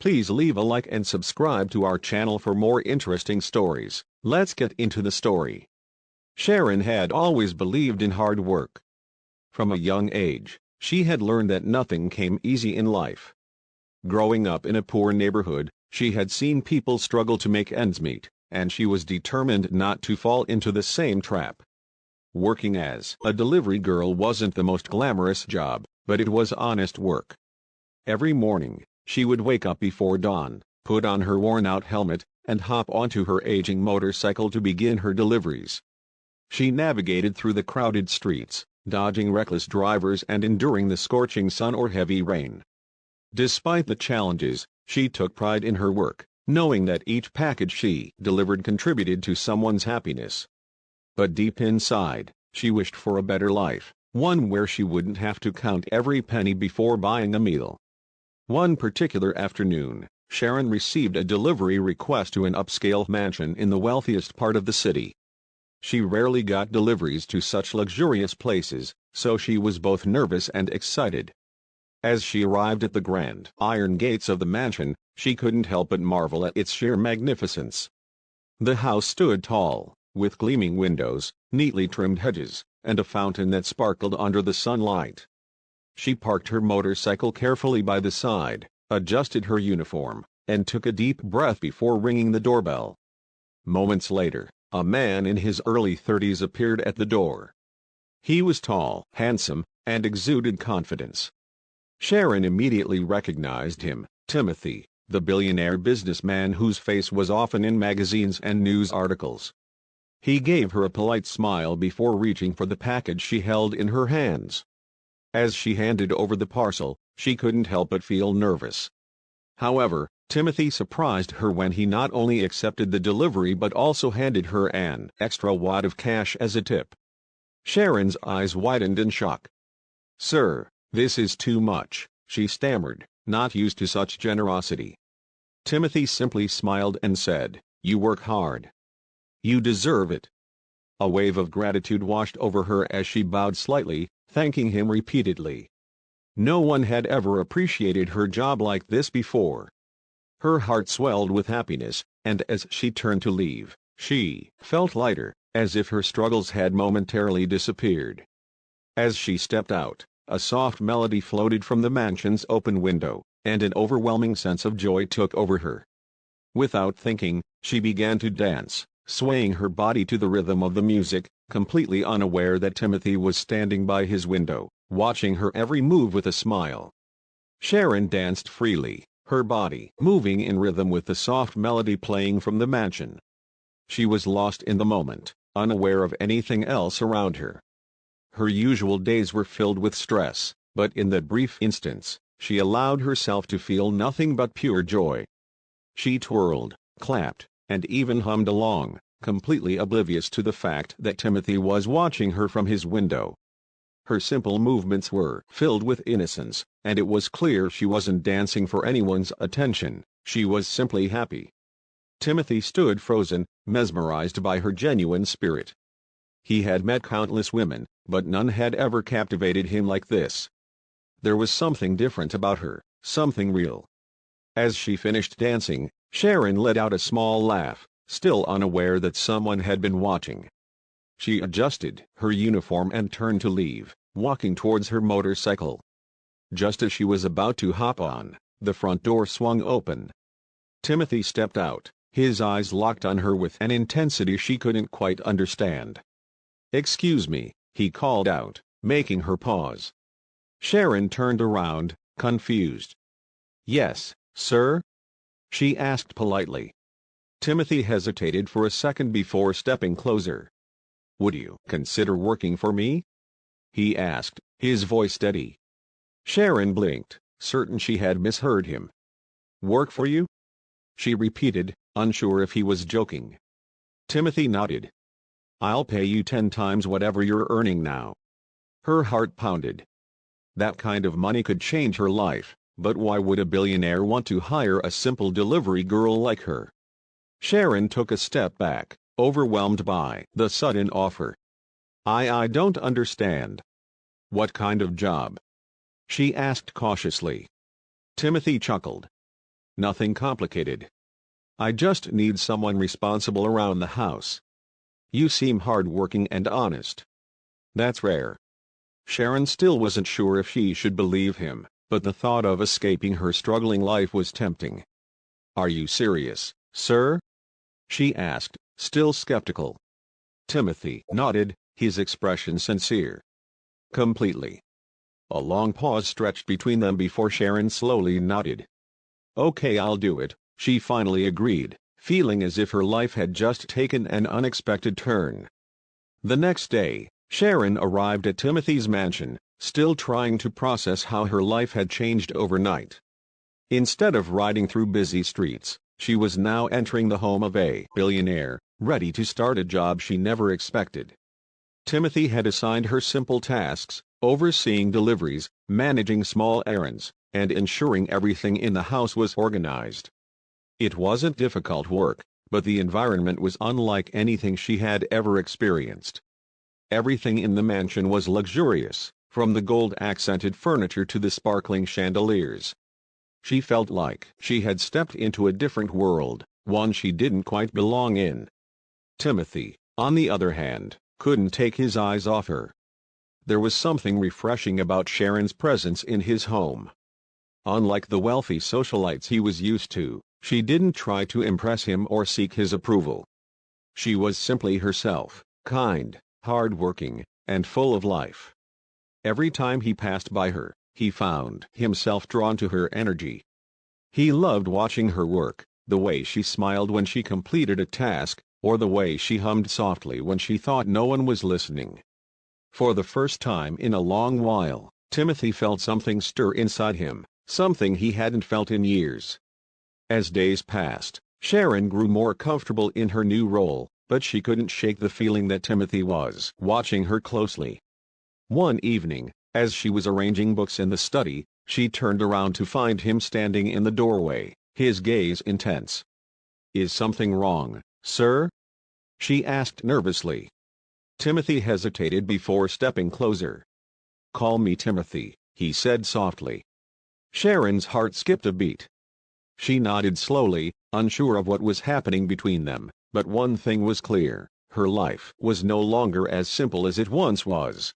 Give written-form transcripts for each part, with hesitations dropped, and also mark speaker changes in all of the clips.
Speaker 1: Please leave a like and subscribe to our channel for more interesting stories. Let's get into the story. Sharon had always believed in hard work. From a young age, she had learned that nothing came easy in life. Growing up in a poor neighborhood, she had seen people struggle to make ends meet, and she was determined not to fall into the same trap. Working as a delivery girl wasn't the most glamorous job, but it was honest work. Every morning, she would wake up before dawn, put on her worn-out helmet, and hop onto her aging motorcycle to begin her deliveries. She navigated through the crowded streets, dodging reckless drivers and enduring the scorching sun or heavy rain. Despite the challenges, she took pride in her work, knowing that each package she delivered contributed to someone's happiness. But deep inside, she wished for a better life, one where she wouldn't have to count every penny before buying a meal. One particular afternoon, Sharon received a delivery request to an upscale mansion in the wealthiest part of the city. She rarely got deliveries to such luxurious places, so she was both nervous and excited. As she arrived at the grand iron gates of the mansion, she couldn't help but marvel at its sheer magnificence. The house stood tall, with gleaming windows, neatly trimmed hedges, and a fountain that sparkled under the sunlight. She parked her motorcycle carefully by the side, adjusted her uniform, and took a deep breath before ringing the doorbell. Moments later, a man in his early 30s appeared at the door. He was tall, handsome, and exuded confidence. Sharon immediately recognized him, Timothy, the billionaire businessman whose face was often in magazines and news articles. He gave her a polite smile before reaching for the package she held in her hands. As she handed over the parcel, she couldn't help but feel nervous. However, Timothy surprised her when he not only accepted the delivery but also handed her an extra wad of cash as a tip. Sharon's eyes widened in shock. "Sir, this is too much," she stammered, not used to such generosity. Timothy simply smiled and said, "You work hard. You deserve it." A wave of gratitude washed over her as she bowed slightly, thanking him repeatedly. No one had ever appreciated her job like this before. Her heart swelled with happiness, and as she turned to leave, she felt lighter, as if her struggles had momentarily disappeared. As she stepped out, a soft melody floated from the mansion's open window, and an overwhelming sense of joy took over her. Without thinking, she began to dance, swaying her body to the rhythm of the music, completely unaware that Timothy was standing by his window, watching her every move with a smile. Sharon danced freely, her body moving in rhythm with the soft melody playing from the mansion. She was lost in the moment, unaware of anything else around her. Her usual days were filled with stress, but in that brief instance, she allowed herself to feel nothing but pure joy. She twirled, clapped, and even hummed along, completely oblivious to the fact that Timothy was watching her from his window. Her simple movements were filled with innocence, and it was clear she wasn't dancing for anyone's attention, she was simply happy. Timothy stood frozen, mesmerized by her genuine spirit. He had met countless women, but none had ever captivated him like this. There was something different about her, something real. As she finished dancing, Sharon let out a small laugh, still unaware that someone had been watching. She adjusted her uniform and turned to leave, walking towards her motorcycle. Just as she was about to hop on, the front door swung open. Timothy stepped out, his eyes locked on her with an intensity she couldn't quite understand. "Excuse me," he called out, making her pause. Sharon turned around, confused. "Yes, sir?" she asked politely. Timothy hesitated for a second before stepping closer. "Would you consider working for me?" he asked, his voice steady. Sharon blinked, certain she had misheard him. "Work for you?" she repeated, unsure if he was joking. Timothy nodded. "I'll pay you 10 times whatever you're earning now." Her heart pounded. That kind of money could change her life, but why would a billionaire want to hire a simple delivery girl like her? Sharon took a step back, overwhelmed by the sudden offer. I don't understand." "What kind of job?" she asked cautiously. Timothy chuckled. nothing complicated. I just need someone responsible around the house. You seem hardworking and honest. That's rare. Sharon still wasn't sure if she should believe him, but the thought of escaping her struggling life was tempting. Are you serious, sir? She asked, still skeptical. Timothy nodded, his expression sincere. Completely. A long pause stretched between them before Sharon slowly nodded. Okay, I'll do it, she finally agreed, feeling as if her life had just taken an unexpected turn. The next day, Sharon arrived at Timothy's mansion, still trying to process how her life had changed overnight. Instead of riding through busy streets, she was now entering the home of a billionaire, ready to start a job she never expected. Timothy had assigned her simple tasks, overseeing deliveries, managing small errands, and ensuring everything in the house was organized. It wasn't difficult work, but the environment was unlike anything she had ever experienced. Everything in the mansion was luxurious, from the gold-accented furniture to the sparkling chandeliers. She felt like she had stepped into a different world, one she didn't quite belong in. Timothy, on the other hand, couldn't take his eyes off her. There was something refreshing about Sharon's presence in his home. Unlike the wealthy socialites he was used to, she didn't try to impress him or seek his approval. She was simply herself, kind, hard-working, and full of life. Every time he passed by her, he found himself drawn to her energy. He loved watching her work, the way she smiled when she completed a task, or the way she hummed softly when she thought no one was listening. For the first time in a long while, Timothy felt something stir inside him, something he hadn't felt in years. As days passed, Sharon grew more comfortable in her new role, but she couldn't shake the feeling that Timothy was watching her closely. One evening, as she was arranging books in the study, she turned around to find him standing in the doorway, his gaze intense. "Is something wrong, sir?" she asked nervously. Timothy hesitated before stepping closer. "Call me Timothy," he said softly. Sharon's heart skipped a beat. She nodded slowly, unsure of what was happening between them, but one thing was clear: her life was no longer as simple as it once was.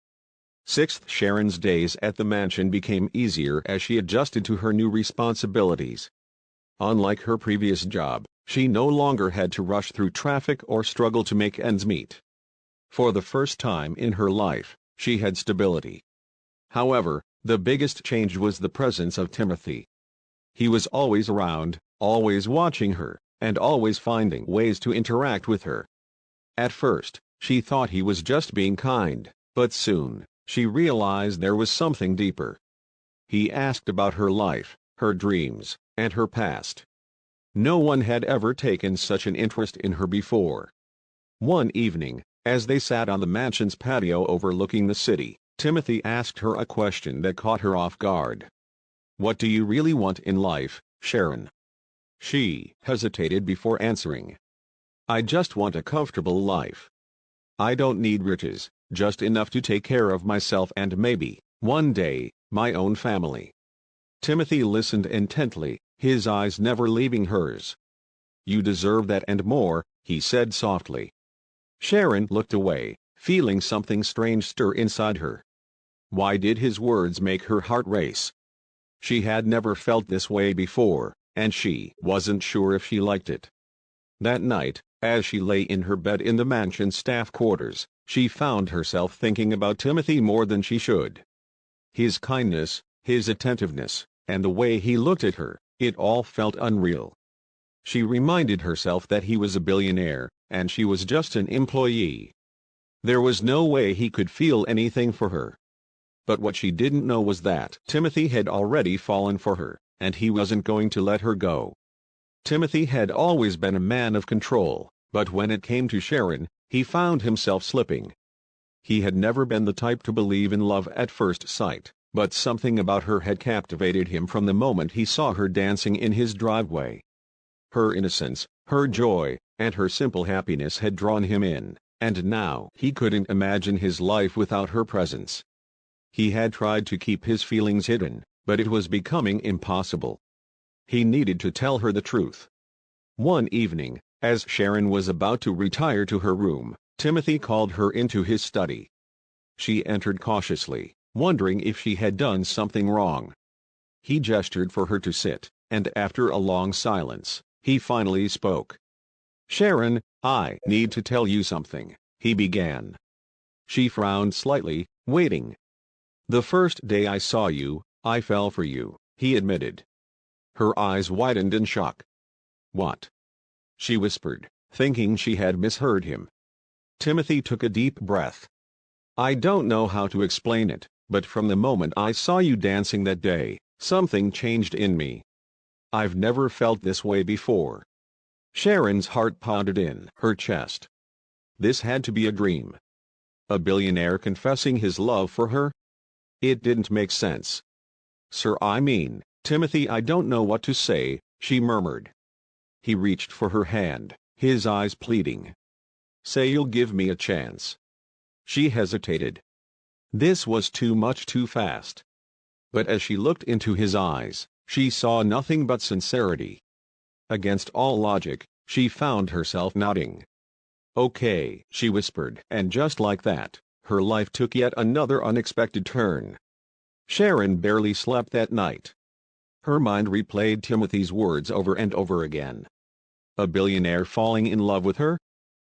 Speaker 1: Sharon's days at the mansion became easier as she adjusted to her new responsibilities. Unlike her previous job, she no longer had to rush through traffic or struggle to make ends meet. For the first time in her life, she had stability. However, the biggest change was the presence of Timothy. He was always around, always watching her, and always finding ways to interact with her. At first, she thought he was just being kind, but soon, she realized there was something deeper. He asked about her life, her dreams, and her past. No one had ever taken such an interest in her before. One evening, as they sat on the mansion's patio overlooking the city, Timothy asked her a question that caught her off guard. "What do you really want in life, Sharon?" She hesitated before answering. "I just want a comfortable life. I don't need riches, just enough to take care of myself and maybe, one day, my own family." Timothy listened intently, his eyes never leaving hers. "You deserve that and more," he said softly. Sharon looked away, feeling something strange stir inside her. Why did his words make her heart race? She had never felt this way before, and she wasn't sure if she liked it. That night, as she lay in her bed in the mansion staff quarters, she found herself thinking about Timothy more than she should. His kindness, his attentiveness, and the way he looked at her, it all felt unreal. She reminded herself that he was a billionaire, and she was just an employee. There was no way he could feel anything for her. But what she didn't know was that Timothy had already fallen for her, and he wasn't going to let her go. Timothy had always been a man of control, but when it came to Sharon, he found himself slipping. He had never been the type to believe in love at first sight, but something about her had captivated him from the moment he saw her dancing in his driveway. Her innocence, her joy, and her simple happiness had drawn him in, and now he couldn't imagine his life without her presence. He had tried to keep his feelings hidden, but it was becoming impossible. He needed to tell her the truth. One evening, as Sharon was about to retire to her room, Timothy called her into his study. She entered cautiously, wondering if she had done something wrong. He gestured for her to sit, and after a long silence, he finally spoke. "Sharon, I need to tell you something," he began. She frowned slightly, waiting. "The first day I saw you, I fell for you," he admitted. Her eyes widened in shock. "What?" she whispered, thinking she had misheard him. Timothy took a deep breath. "I don't know how to explain it, but from the moment I saw you dancing that day, something changed in me. I've never felt this way before." Sharon's heart pounded in her chest. This had to be a dream. A billionaire confessing his love for her? It didn't make sense. "Sir, I mean, Timothy, I don't know what to say," she murmured. He reached for her hand, his eyes pleading. "Say you'll give me a chance." She hesitated. This was too much too fast. But as she looked into his eyes, she saw nothing but sincerity. Against all logic, she found herself nodding. "Okay," she whispered, and just like that, her life took yet another unexpected turn. Sharon barely slept that night. Her mind replayed Timothy's words over and over again. A billionaire falling in love with her?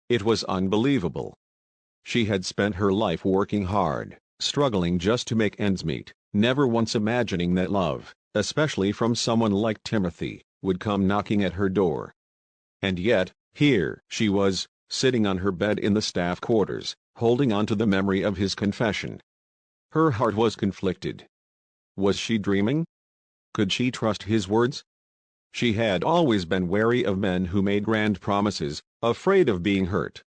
Speaker 1: It was unbelievable. She had spent her life working hard, struggling just to make ends meet, never once imagining that love, especially from someone like Timothy, would come knocking at her door. And yet, here she was, sitting on her bed in the staff quarters, holding on to the memory of his confession. Her heart was conflicted. Was she dreaming? Could she trust his words? She had always been wary of men who made grand promises, afraid of being hurt.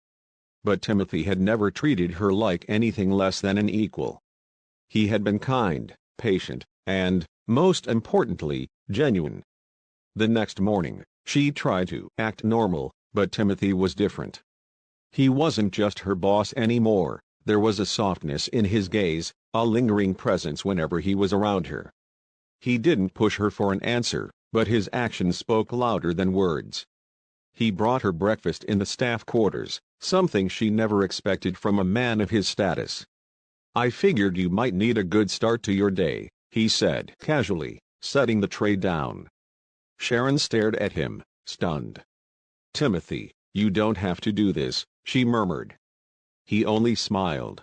Speaker 1: But Timothy had never treated her like anything less than an equal. He had been kind, patient, and, most importantly, genuine. The next morning, she tried to act normal, but Timothy was different. He wasn't just her boss anymore. There was a softness in his gaze, a lingering presence whenever he was around her. He didn't push her for an answer, but his actions spoke louder than words. He brought her breakfast in the staff quarters, something she never expected from a man of his status. "I figured you might need a good start to your day," he said casually, setting the tray down. Sharon stared at him, stunned. "Timothy, you don't have to do this," she murmured. He only smiled.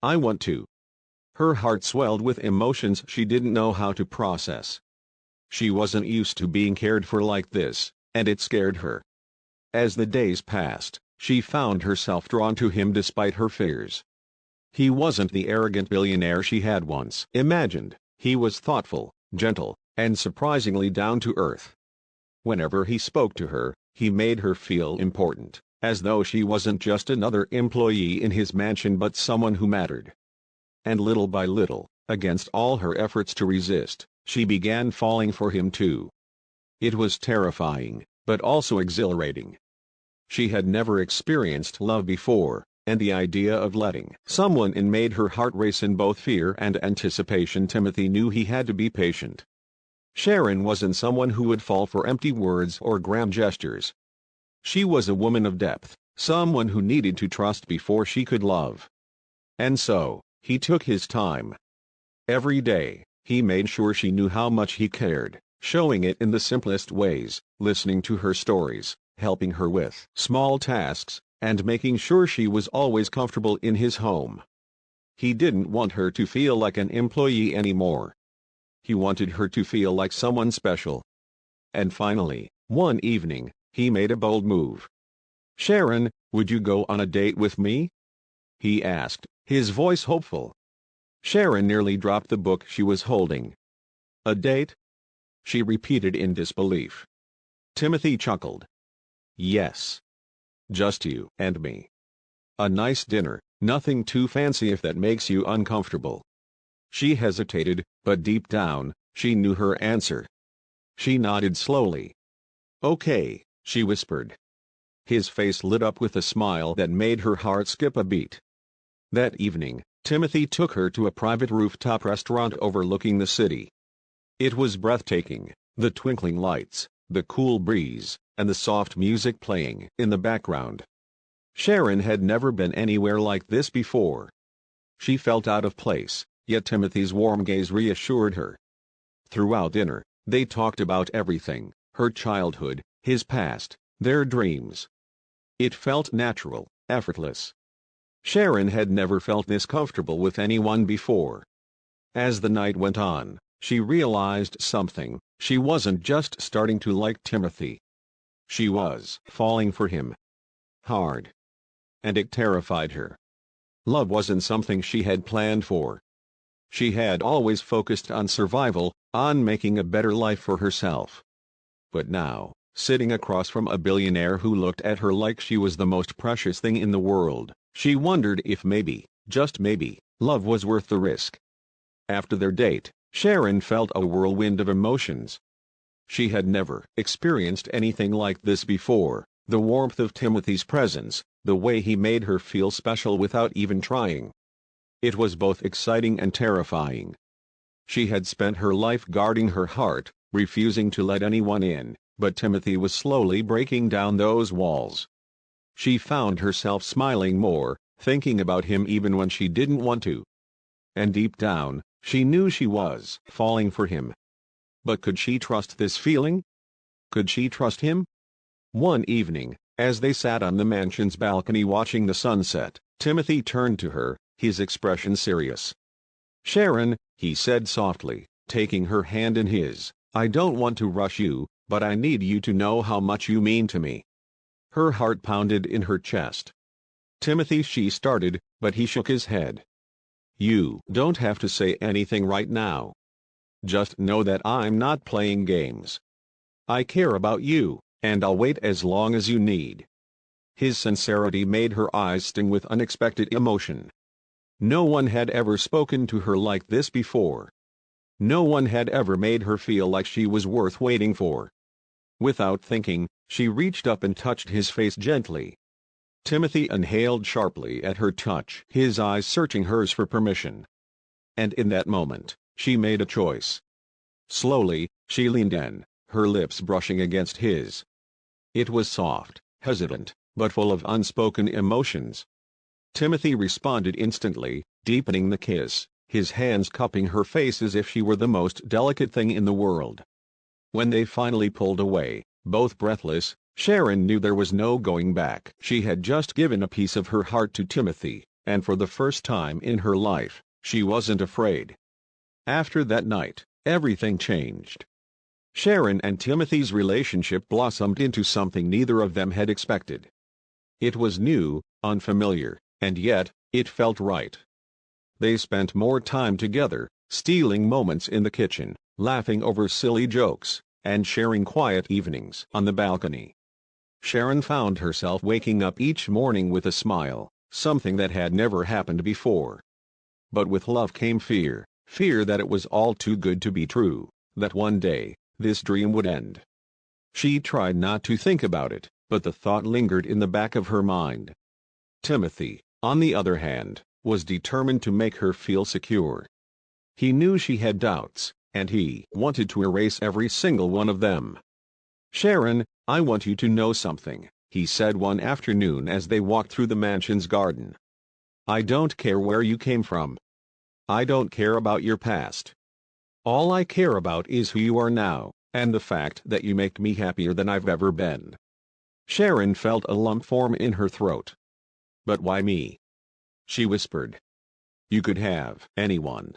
Speaker 1: "I want to." Her heart swelled with emotions she didn't know how to process. She wasn't used to being cared for like this, and it scared her. As the days passed, she found herself drawn to him despite her fears. He wasn't the arrogant billionaire she had once imagined. He was thoughtful, gentle, and surprisingly down to earth. Whenever he spoke to her, he made her feel important, as though she wasn't just another employee in his mansion but someone who mattered. And little by little, against all her efforts to resist, she began falling for him too. It was terrifying, but also exhilarating. She had never experienced love before, and the idea of letting someone in made her heart race in both fear and anticipation. Timothy knew he had to be patient. Sharon wasn't someone who would fall for empty words or grand gestures. She was a woman of depth, someone who needed to trust before she could love. And so, he took his time. Every day, he made sure she knew how much he cared, showing it in the simplest ways, listening to her stories, helping her with small tasks, and making sure she was always comfortable in his home. He didn't want her to feel like an employee anymore. He wanted her to feel like someone special. And finally, one evening, he made a bold move. "Sharon, would you go on a date with me?" he asked, his voice hopeful. Sharon nearly dropped the book she was holding. "A date?" she repeated in disbelief. Timothy chuckled. "Yes. Just you and me. A nice dinner, nothing too fancy if that makes you uncomfortable." She hesitated, but deep down, she knew her answer. She nodded slowly. "Okay," she whispered. His face lit up with a smile that made her heart skip a beat. That evening, Timothy took her to a private rooftop restaurant overlooking the city. It was breathtaking, The twinkling lights, the cool breeze, and the soft music playing in the background. Sharon had never been anywhere like this before. She felt out of place, yet Timothy's warm gaze reassured her. Throughout dinner, they talked about everything: her childhood, his past, their dreams. It felt natural, effortless. Sharon had never felt this comfortable with anyone before. As the night went on, she realized something: she wasn't just starting to like Timothy. She was falling for him. Hard. And it terrified her. Love wasn't something she had planned for. She had always focused on survival, on making a better life for herself. But now, sitting across from a billionaire who looked at her like she was the most precious thing in the world, she wondered if maybe, just maybe, love was worth the risk. After their date, Sharon felt a whirlwind of emotions. She had never experienced anything like this before: the warmth of Timothy's presence, the way he made her feel special without even trying. It was both exciting and terrifying. She had spent her life guarding her heart, refusing to let anyone in, but Timothy was slowly breaking down those walls. She found herself smiling more, thinking about him even when she didn't want to. And deep down, she knew she was falling for him. But could she trust this feeling? Could she trust him? One evening, as they sat on the mansion's balcony watching the sunset, Timothy turned to her, his expression serious. "Sharon," he said softly, taking her hand in his, "I don't want to rush you, but I need you to know how much you mean to me." Her heart pounded in her chest. "Timothy," she started, but he shook his head. "You don't have to say anything right now. Just know that I'm not playing games. I care about you, and I'll wait as long as you need." His sincerity made her eyes sting with unexpected emotion. No one had ever spoken to her like this before. No one had ever made her feel like she was worth waiting for. Without thinking, she reached up and touched his face gently. Timothy inhaled sharply at her touch, his eyes searching hers for permission. And in that moment, she made a choice. Slowly, she leaned in, her lips brushing against his. It was soft, hesitant, but full of unspoken emotions. Timothy responded instantly, deepening the kiss, his hands cupping her face as if she were the most delicate thing in the world. When they finally pulled away, both breathless, Sharon knew there was no going back. She had just given a piece of her heart to Timothy, and for the first time in her life, she wasn't afraid. After that night, everything changed. Sharon and Timothy's relationship blossomed into something neither of them had expected. It was new, unfamiliar, and yet, it felt right. They spent more time together, stealing moments in the kitchen, laughing over silly jokes, and sharing quiet evenings on the balcony. Sharon found herself waking up each morning with a smile, something that had never happened before. But with love came fear, fear that it was all too good to be true, that one day, this dream would end. She tried not to think about it, but the thought lingered in the back of her mind. Timothy, on the other hand, was determined to make her feel secure. He knew she had doubts, and he wanted to erase every single one of them. "Sharon, I want you to know something," he said one afternoon as they walked through the mansion's garden. "I don't care where you came from. I don't care about your past. All I care about is who you are now, and the fact that you make me happier than I've ever been." Sharon felt a lump form in her throat. "But why me?" she whispered. "You could have anyone."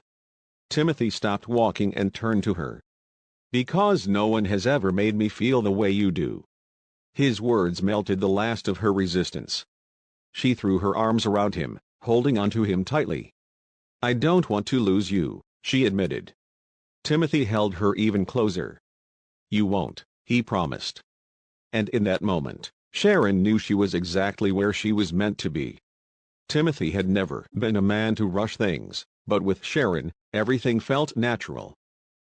Speaker 1: Timothy stopped walking and turned to her. "Because no one has ever made me feel the way you do." His words melted the last of her resistance. She threw her arms around him, holding onto him tightly. "I don't want to lose you," she admitted. Timothy held her even closer. "You won't," he promised. And in that moment, Sharon knew she was exactly where she was meant to be. Timothy had never been a man to rush things, but with Sharon, everything felt natural.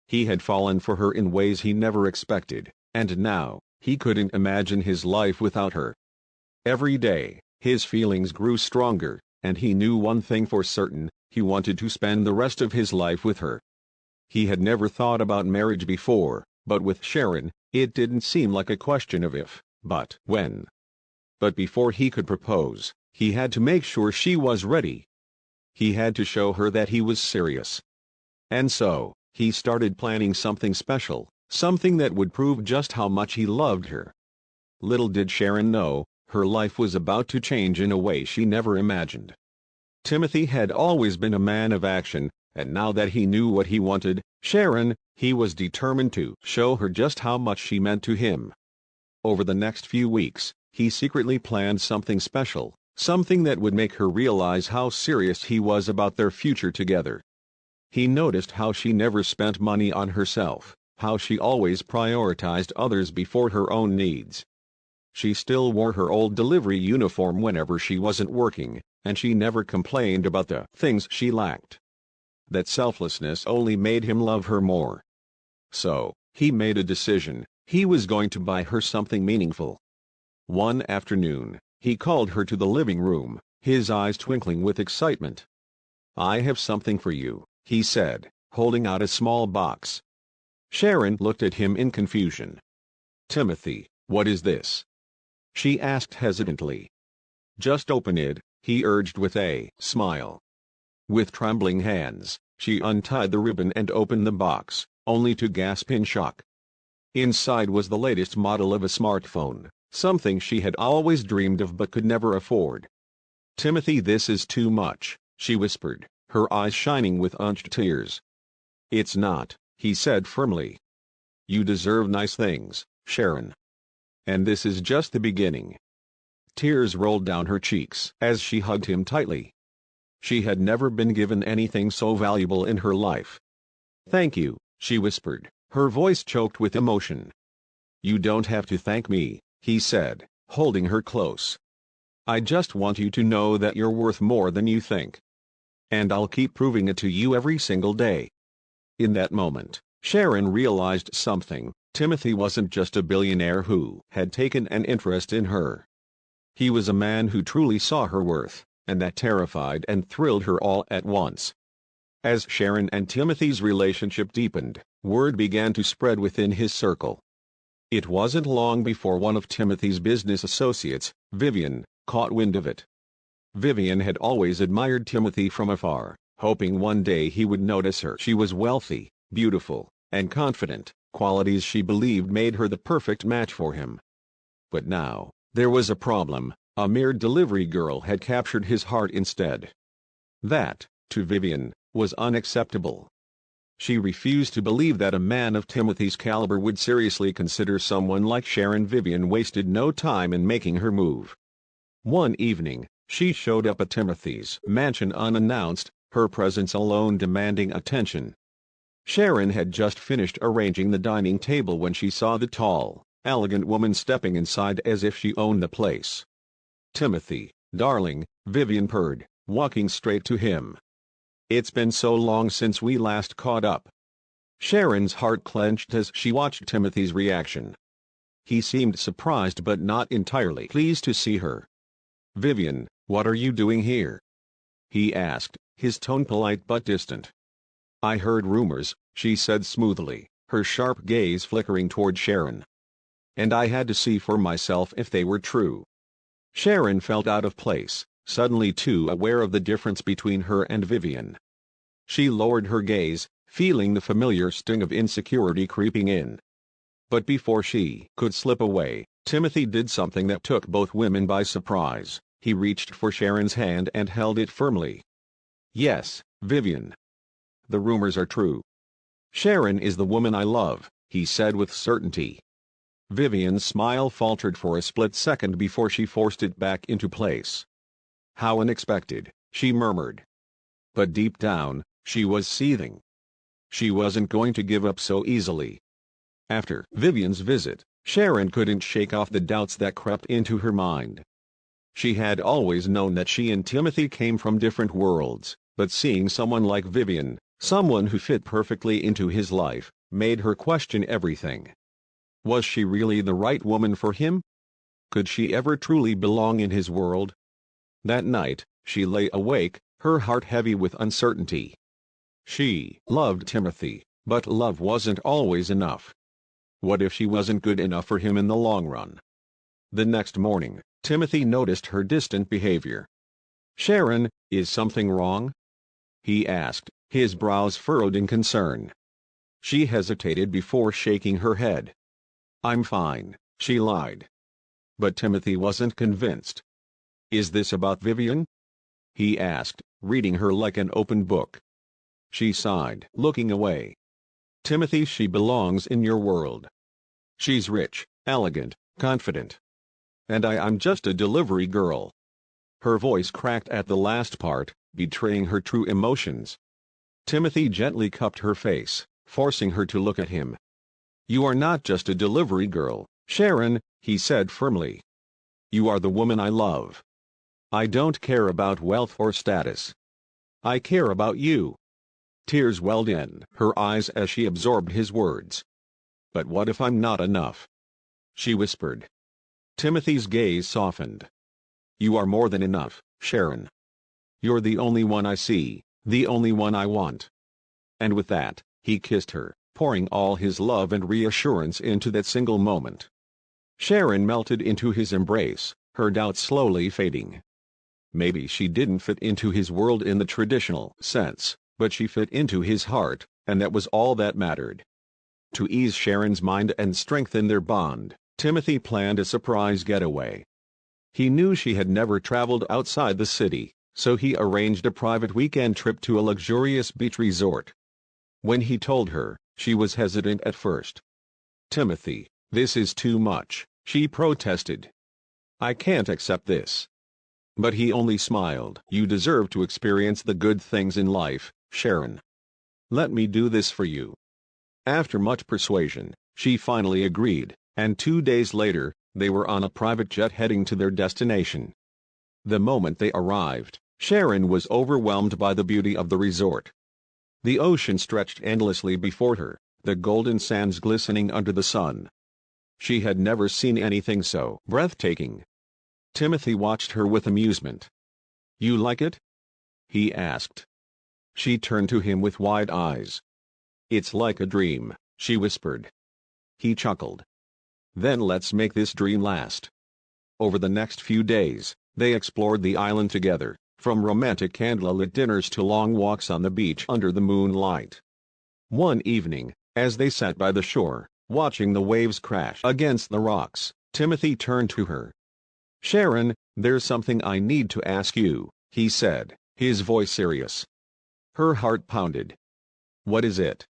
Speaker 1: He had fallen for her in ways he never expected, and now, he couldn't imagine his life without her. Every day, his feelings grew stronger, and he knew one thing for certain: he wanted to spend the rest of his life with her. He had never thought about marriage before, But with Sharon, it didn't seem like a question of if, but when. But before he could propose, he had to make sure she was ready. He had to show her that he was serious. And so, he started planning something special, something that would prove just how much he loved her. Little did Sharon know, her life was about to change in a way she never imagined. Timothy had always been a man of action, and now that he knew what he wanted, Sharon, he was determined to show her just how much she meant to him. Over the next few weeks, he secretly planned something special, something that would make her realize how serious he was about their future together. He noticed how she never spent money on herself, how she always prioritized others before her own needs. She still wore her old delivery uniform whenever she wasn't working, and she never complained about the things she lacked. That selflessness only made him love her more. So, he made a decision: he was going to buy her something meaningful. One afternoon, he called her to the living room, his eyes twinkling with excitement. "I have something for you," he said, holding out a small box. Sharon looked at him in confusion. "Timothy, what is this?" she asked hesitantly. "Just open it," he urged with a smile. With trembling hands, she untied the ribbon and opened the box, only to gasp in shock. Inside was the latest model of a smartphone, something she had always dreamed of but could never afford. "Timothy, this is too much," she whispered, her eyes shining with unshed tears. "It's not," he said firmly. "You deserve nice things, Sharon. And this is just the beginning." Tears rolled down her cheeks as she hugged him tightly. She had never been given anything so valuable in her life. "Thank you," she whispered, her voice choked with emotion. "You don't have to thank me," he said, holding her close. "I just want you to know that you're worth more than you think. And I'll keep proving it to you every single day." In that moment, Sharon realized something: Timothy wasn't just a billionaire who had taken an interest in her. He was a man who truly saw her worth, and that terrified and thrilled her all at once. As Sharon and Timothy's relationship deepened, word began to spread within his circle. It wasn't long before one of Timothy's business associates, Vivian, caught wind of it. Vivian had always admired Timothy from afar, hoping one day he would notice her. She was wealthy, beautiful, and confident, qualities she believed made her the perfect match for him. But now, there was a problem: a mere delivery girl had captured his heart instead. That, to Vivian, was unacceptable. She refused to believe that a man of Timothy's caliber would seriously consider someone like Sharon. Vivian wasted no time in making her move. One evening, she showed up at Timothy's mansion unannounced, her presence alone demanding attention. Sharon had just finished arranging the dining table when she saw the tall, elegant woman stepping inside as if she owned the place. "Timothy, darling," Vivian purred, walking straight to him. "It's been so long since we last caught up." Sharon's heart clenched as she watched Timothy's reaction. He seemed surprised but not entirely pleased to see her. "Vivian, what are you doing here?" he asked, his tone polite but distant. "I heard rumors," she said smoothly, her sharp gaze flickering toward Sharon. "And I had to see for myself if they were true." Sharon felt out of place, suddenly too aware of the difference between her and Vivian. She lowered her gaze, feeling the familiar sting of insecurity creeping in. But before she could slip away, Timothy did something that took both women by surprise. He reached for Sharon's hand and held it firmly. "Yes, Vivian. The rumors are true. Sharon is the woman I love," he said with certainty. Vivian's smile faltered for a split second before she forced it back into place. "How unexpected," she murmured. But deep down, she was seething. She wasn't going to give up so easily. After Vivian's visit, Sharon couldn't shake off the doubts that crept into her mind. She had always known that she and Timothy came from different worlds, but seeing someone like Vivian, someone who fit perfectly into his life, made her question everything. Was she really the right woman for him? Could she ever truly belong in his world? That night, she lay awake, her heart heavy with uncertainty. She loved Timothy, but love wasn't always enough. What if she wasn't good enough for him in the long run? The next morning, Timothy noticed her distant behavior. "Sharon, is something wrong?" he asked, his brows furrowed in concern. She hesitated before shaking her head. "I'm fine," she lied. But Timothy wasn't convinced. "Is this about Vivian?" he asked, reading her like an open book. She sighed, looking away. "Timothy, she belongs in your world. She's rich, elegant, confident. And I'm just a delivery girl." Her voice cracked at the last part, betraying her true emotions. Timothy gently cupped her face, forcing her to look at him. "You are not just a delivery girl, Sharon," he said firmly. "You are the woman I love. I don't care about wealth or status. I care about you." Tears welled in her eyes as she absorbed his words. "But what if I'm not enough?" she whispered. Timothy's gaze softened. "You are more than enough, Sharon. You're the only one I see, the only one I want." And with that, he kissed her, pouring all his love and reassurance into that single moment. Sharon melted into his embrace, her doubts slowly fading. Maybe she didn't fit into his world in the traditional sense, but she fit into his heart, and that was all that mattered. To ease Sharon's mind and strengthen their bond, Timothy planned a surprise getaway. He knew she had never traveled outside the city, so he arranged a private weekend trip to a luxurious beach resort. When he told her, she was hesitant at first. "Timothy, this is too much," she protested. "I can't accept this." But he only smiled. "You deserve to experience the good things in life, Sharon. Let me do this for you." After much persuasion, she finally agreed, and 2 days later, they were on a private jet heading to their destination. The moment they arrived, Sharon was overwhelmed by the beauty of the resort. The ocean stretched endlessly before her, the golden sands glistening under the sun. She had never seen anything so breathtaking. Timothy watched her with amusement. "You like it?" he asked. She turned to him with wide eyes. "It's like a dream," she whispered. He chuckled. "Then let's make this dream last." Over the next few days, they explored the island together, from romantic candlelit dinners to long walks on the beach under the moonlight. One evening, as they sat by the shore, watching the waves crash against the rocks, Timothy turned to her. "Sharon, there's something I need to ask you," he said, his voice serious. Her heart pounded. "What is it?"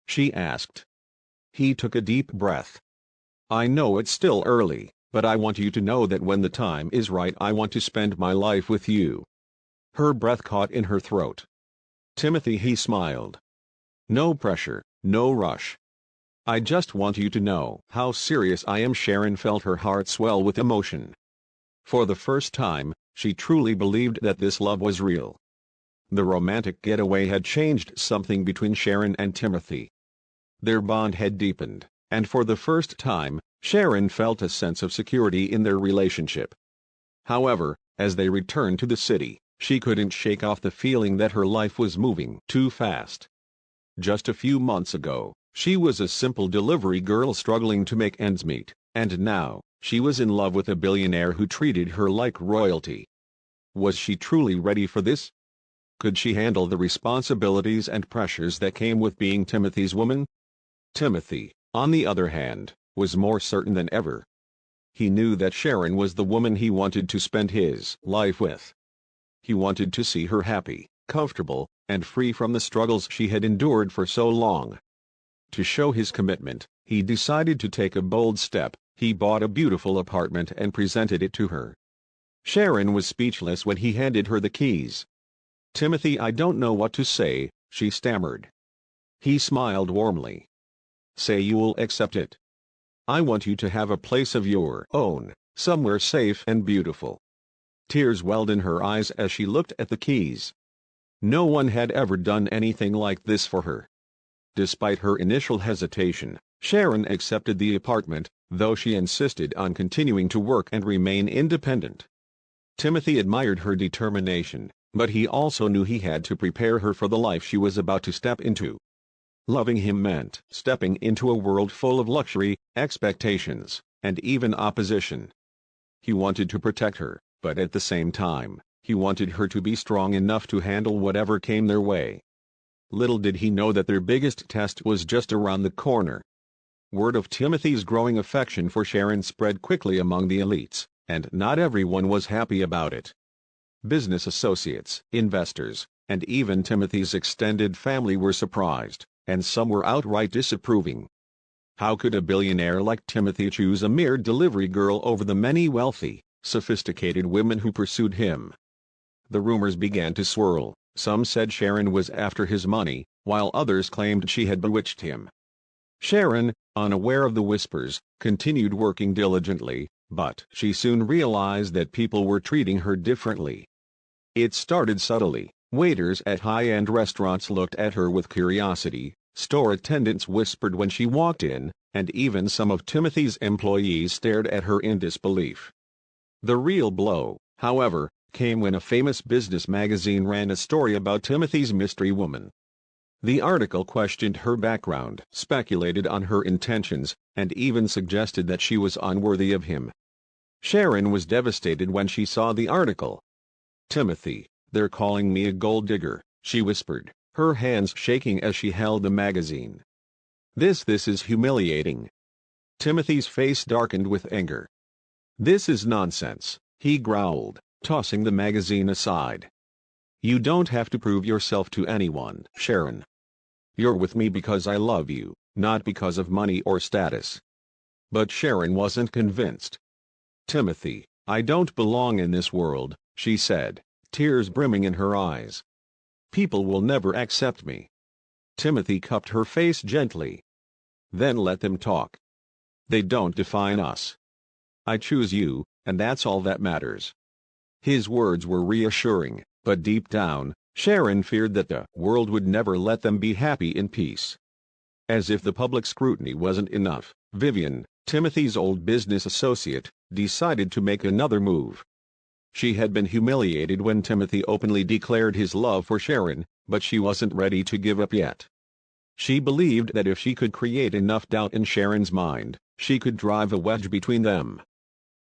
Speaker 1: she asked. He took a deep breath. "I know it's still early, but I want you to know that when the time is right I want to spend my life with you." Her breath caught in her throat. "Timothy," he smiled. "No pressure, no rush. I just want you to know how serious I am." Sharon felt her heart swell with emotion. For the first time, she truly believed that this love was real. The romantic getaway had changed something between Sharon and Timothy. Their bond had deepened, and for the first time, Sharon felt a sense of security in their relationship. However, as they returned to the city, she couldn't shake off the feeling that her life was moving too fast. Just a few months ago, she was a simple delivery girl struggling to make ends meet, and now, she was in love with a billionaire who treated her like royalty. Was she truly ready for this? Could she handle the responsibilities and pressures that came with being Timothy's woman? Timothy, on the other hand, was more certain than ever. He knew that Sharon was the woman he wanted to spend his life with. He wanted to see her happy, comfortable, and free from the struggles she had endured for so long. To show his commitment, he decided to take a bold step. He bought a beautiful apartment and presented it to her. Sharon was speechless when he handed her the keys. "Timothy, I don't know what to say," she stammered. He smiled warmly. "Say you'll accept it. I want you to have a place of your own, somewhere safe and beautiful." Tears welled in her eyes as she looked at the keys. No one had ever done anything like this for her. Despite her initial hesitation, Sharon accepted the apartment, though she insisted on continuing to work and remain independent. Timothy admired her determination, but he also knew he had to prepare her for the life she was about to step into. Loving him meant stepping into a world full of luxury, expectations, and even opposition. He wanted to protect her, but at the same time, he wanted her to be strong enough to handle whatever came their way. Little did he know that their biggest test was just around the corner. Word of Timothy's growing affection for Sharon spread quickly among the elites, and not everyone was happy about it. Business associates, investors, and even Timothy's extended family were surprised, and some were outright disapproving. How could a billionaire like Timothy choose a mere delivery girl over the many wealthy, sophisticated women who pursued him? The rumors began to swirl. Some said Sharon was after his money, while others claimed she had bewitched him. Sharon, unaware of the whispers, continued working diligently, but she soon realized that people were treating her differently. It started subtly. Waiters at high-end restaurants looked at her with curiosity, store attendants whispered when she walked in, and even some of Timothy's employees stared at her in disbelief. The real blow, however, came when a famous business magazine ran a story about Timothy's mystery woman. The article questioned her background, speculated on her intentions, and even suggested that she was unworthy of him. Sharon was devastated when she saw the article. "Timothy, they're calling me a gold digger," she whispered, her hands shaking as she held the magazine. This is humiliating." Timothy's face darkened with anger. "This is nonsense," he growled, tossing the magazine aside. "You don't have to prove yourself to anyone, Sharon. You're with me because I love you, not because of money or status." But Sharon wasn't convinced. "Timothy, I don't belong in this world," she said, tears brimming in her eyes. "People will never accept me." Timothy cupped her face gently. "Then let them talk. They don't define us. I choose you, and that's all that matters." His words were reassuring, but deep down, Sharon feared that the world would never let them be happy in peace. As if the public scrutiny wasn't enough, Vivian, Timothy's old business associate, decided to make another move. She had been humiliated when Timothy openly declared his love for Sharon, but she wasn't ready to give up yet. She believed that if she could create enough doubt in Sharon's mind, she could drive a wedge between them.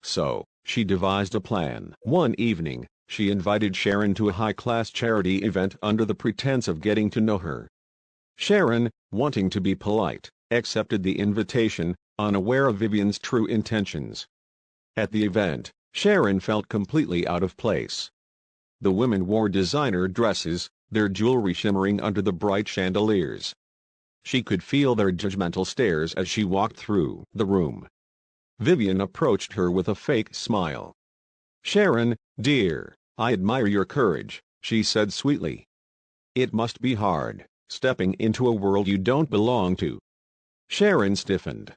Speaker 1: So, she devised a plan. One evening, she invited Sharon to a high-class charity event under the pretense of getting to know her. Sharon, wanting to be polite, accepted the invitation, unaware of Vivian's true intentions. At the event, Sharon felt completely out of place. The women wore designer dresses, their jewelry shimmering under the bright chandeliers. She could feel their judgmental stares as she walked through the room. Vivian approached her with a fake smile. "Sharon, dear, I admire your courage," she said sweetly. "It must be hard, stepping into a world you don't belong to." Sharon stiffened.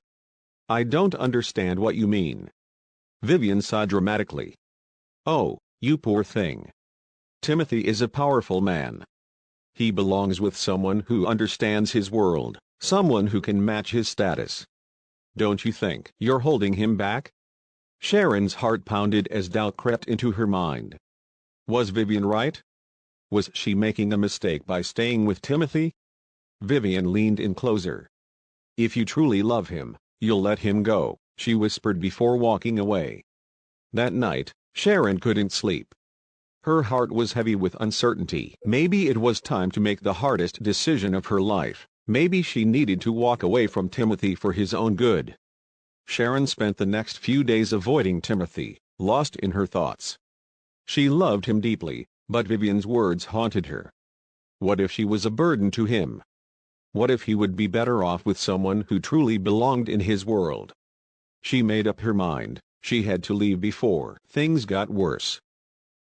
Speaker 1: "I don't understand what you mean." Vivian sighed dramatically. "Oh, you poor thing. Timothy is a powerful man. He belongs with someone who understands his world, someone who can match his status. Don't you think you're holding him back?" Sharon's heart pounded as doubt crept into her mind. Was Vivian right? Was she making a mistake by staying with Timothy? Vivian leaned in closer. "If you truly love him, you'll let him go," she whispered before walking away. That night, Sharon couldn't sleep. Her heart was heavy with uncertainty. Maybe it was time to make the hardest decision of her life. Maybe she needed to walk away from Timothy for his own good. Sharon spent the next few days avoiding Timothy, lost in her thoughts. She loved him deeply, but Vivian's words haunted her. What if she was a burden to him? What if he would be better off with someone who truly belonged in his world? She made up her mind. She had to leave before things got worse.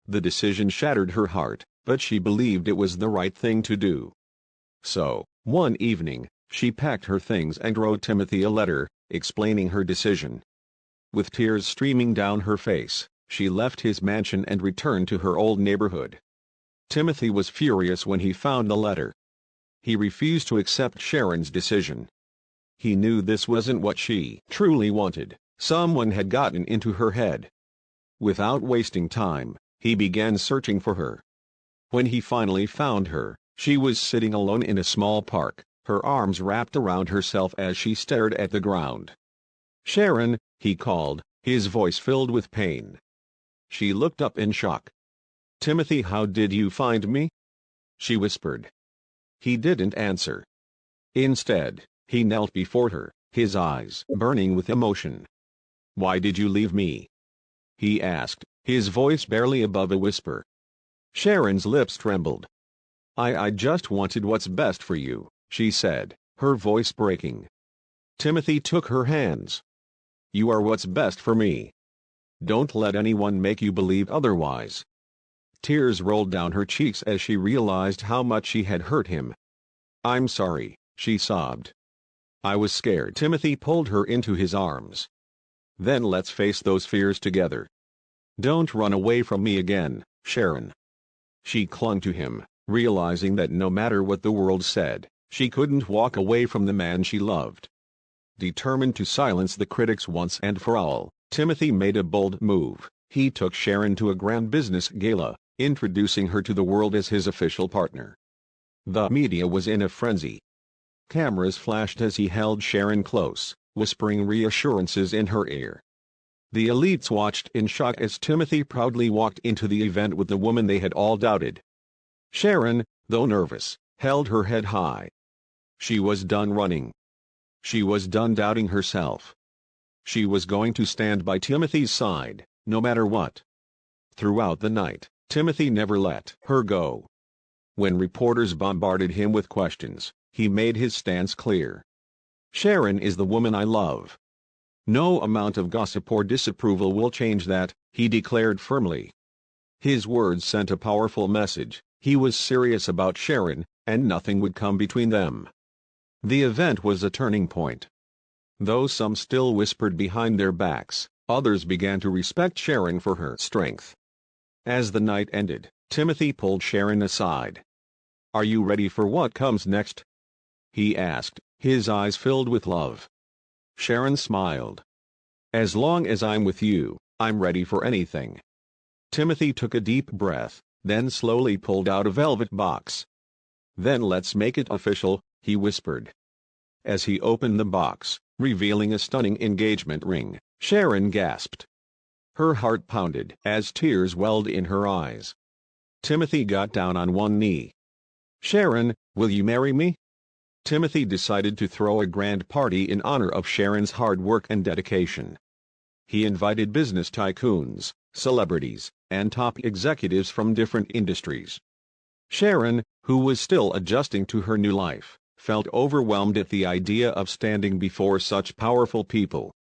Speaker 1: The decision shattered her heart, but she believed it was the right thing to do. So, one evening, she packed her things and wrote Timothy a letter, explaining her decision. With tears streaming down her face, she left his mansion and returned to her old neighborhood. Timothy was furious when he found the letter. He refused to accept Sharon's decision. He knew this wasn't what she truly wanted. Someone had gotten into her head. Without wasting time, he began searching for her. When he finally found her, she was sitting alone in a small park, her arms wrapped around herself as she stared at the ground. "Sharon," he called, his voice filled with pain. She looked up in shock. "Timothy, how did you find me?" she whispered. He didn't answer. Instead, he knelt before her, his eyes burning with emotion. "Why did you leave me?" he asked, his voice barely above a whisper. Sharon's lips trembled. I just wanted what's best for you," she said, her voice breaking. Timothy took her hands. "You are what's best for me. Don't let anyone make you believe otherwise." Tears rolled down her cheeks as she realized how much she had hurt him. "I'm sorry," she sobbed. "I was scared." Timothy pulled her into his arms. "Then let's face those fears together. Don't run away from me again, Sharon." She clung to him, realizing that no matter what the world said, she couldn't walk away from the man she loved. Determined to silence the critics once and for all, Timothy made a bold move. He took Sharon to a grand business gala, introducing her to the world as his official partner. The media was in a frenzy. Cameras flashed as he held Sharon close, whispering reassurances in her ear. The elites watched in shock as Timothy proudly walked into the event with the woman they had all doubted. Sharon, though nervous, held her head high. She was done running. She was done doubting herself. She was going to stand by Timothy's side, no matter what. Throughout the night, Timothy never let her go. When reporters bombarded him with questions, he made his stance clear. "Sharon is the woman I love. No amount of gossip or disapproval will change that," he declared firmly. His words sent a powerful message. He was serious about Sharon, and nothing would come between them. The event was a turning point. Though some still whispered behind their backs, others began to respect Sharon for her strength. As the night ended, Timothy pulled Sharon aside. "Are you ready for what comes next?" he asked, his eyes filled with love. Sharon smiled. "As long as I'm with you, I'm ready for anything." Timothy took a deep breath, then slowly pulled out a velvet box. "Then let's make it official," he whispered. As he opened the box, revealing a stunning engagement ring, Sharon gasped. Her heart pounded as tears welled in her eyes. Timothy got down on one knee. "Sharon, will you marry me?" Timothy decided to throw a grand party in honor of Sharon's hard work and dedication. He invited business tycoons, celebrities, and top executives from different industries. Sharon, who was still adjusting to her new life, felt overwhelmed at the idea of standing before such powerful people.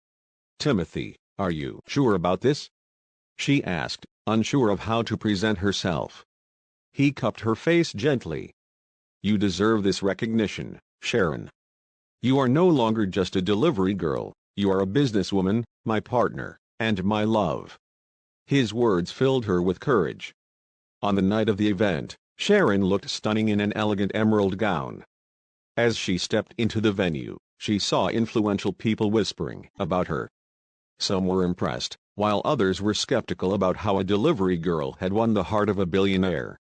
Speaker 1: "Timothy, are you sure about this?" she asked, unsure of how to present herself. He cupped her face gently. "You deserve this recognition, Sharon. You are no longer just a delivery girl, you are a businesswoman, my partner, and my love." His words filled her with courage. On the night of the event, Sharon looked stunning in an elegant emerald gown. As she stepped into the venue, she saw influential people whispering about her. Some were impressed, while others were skeptical about how a delivery girl had won the heart of a billionaire.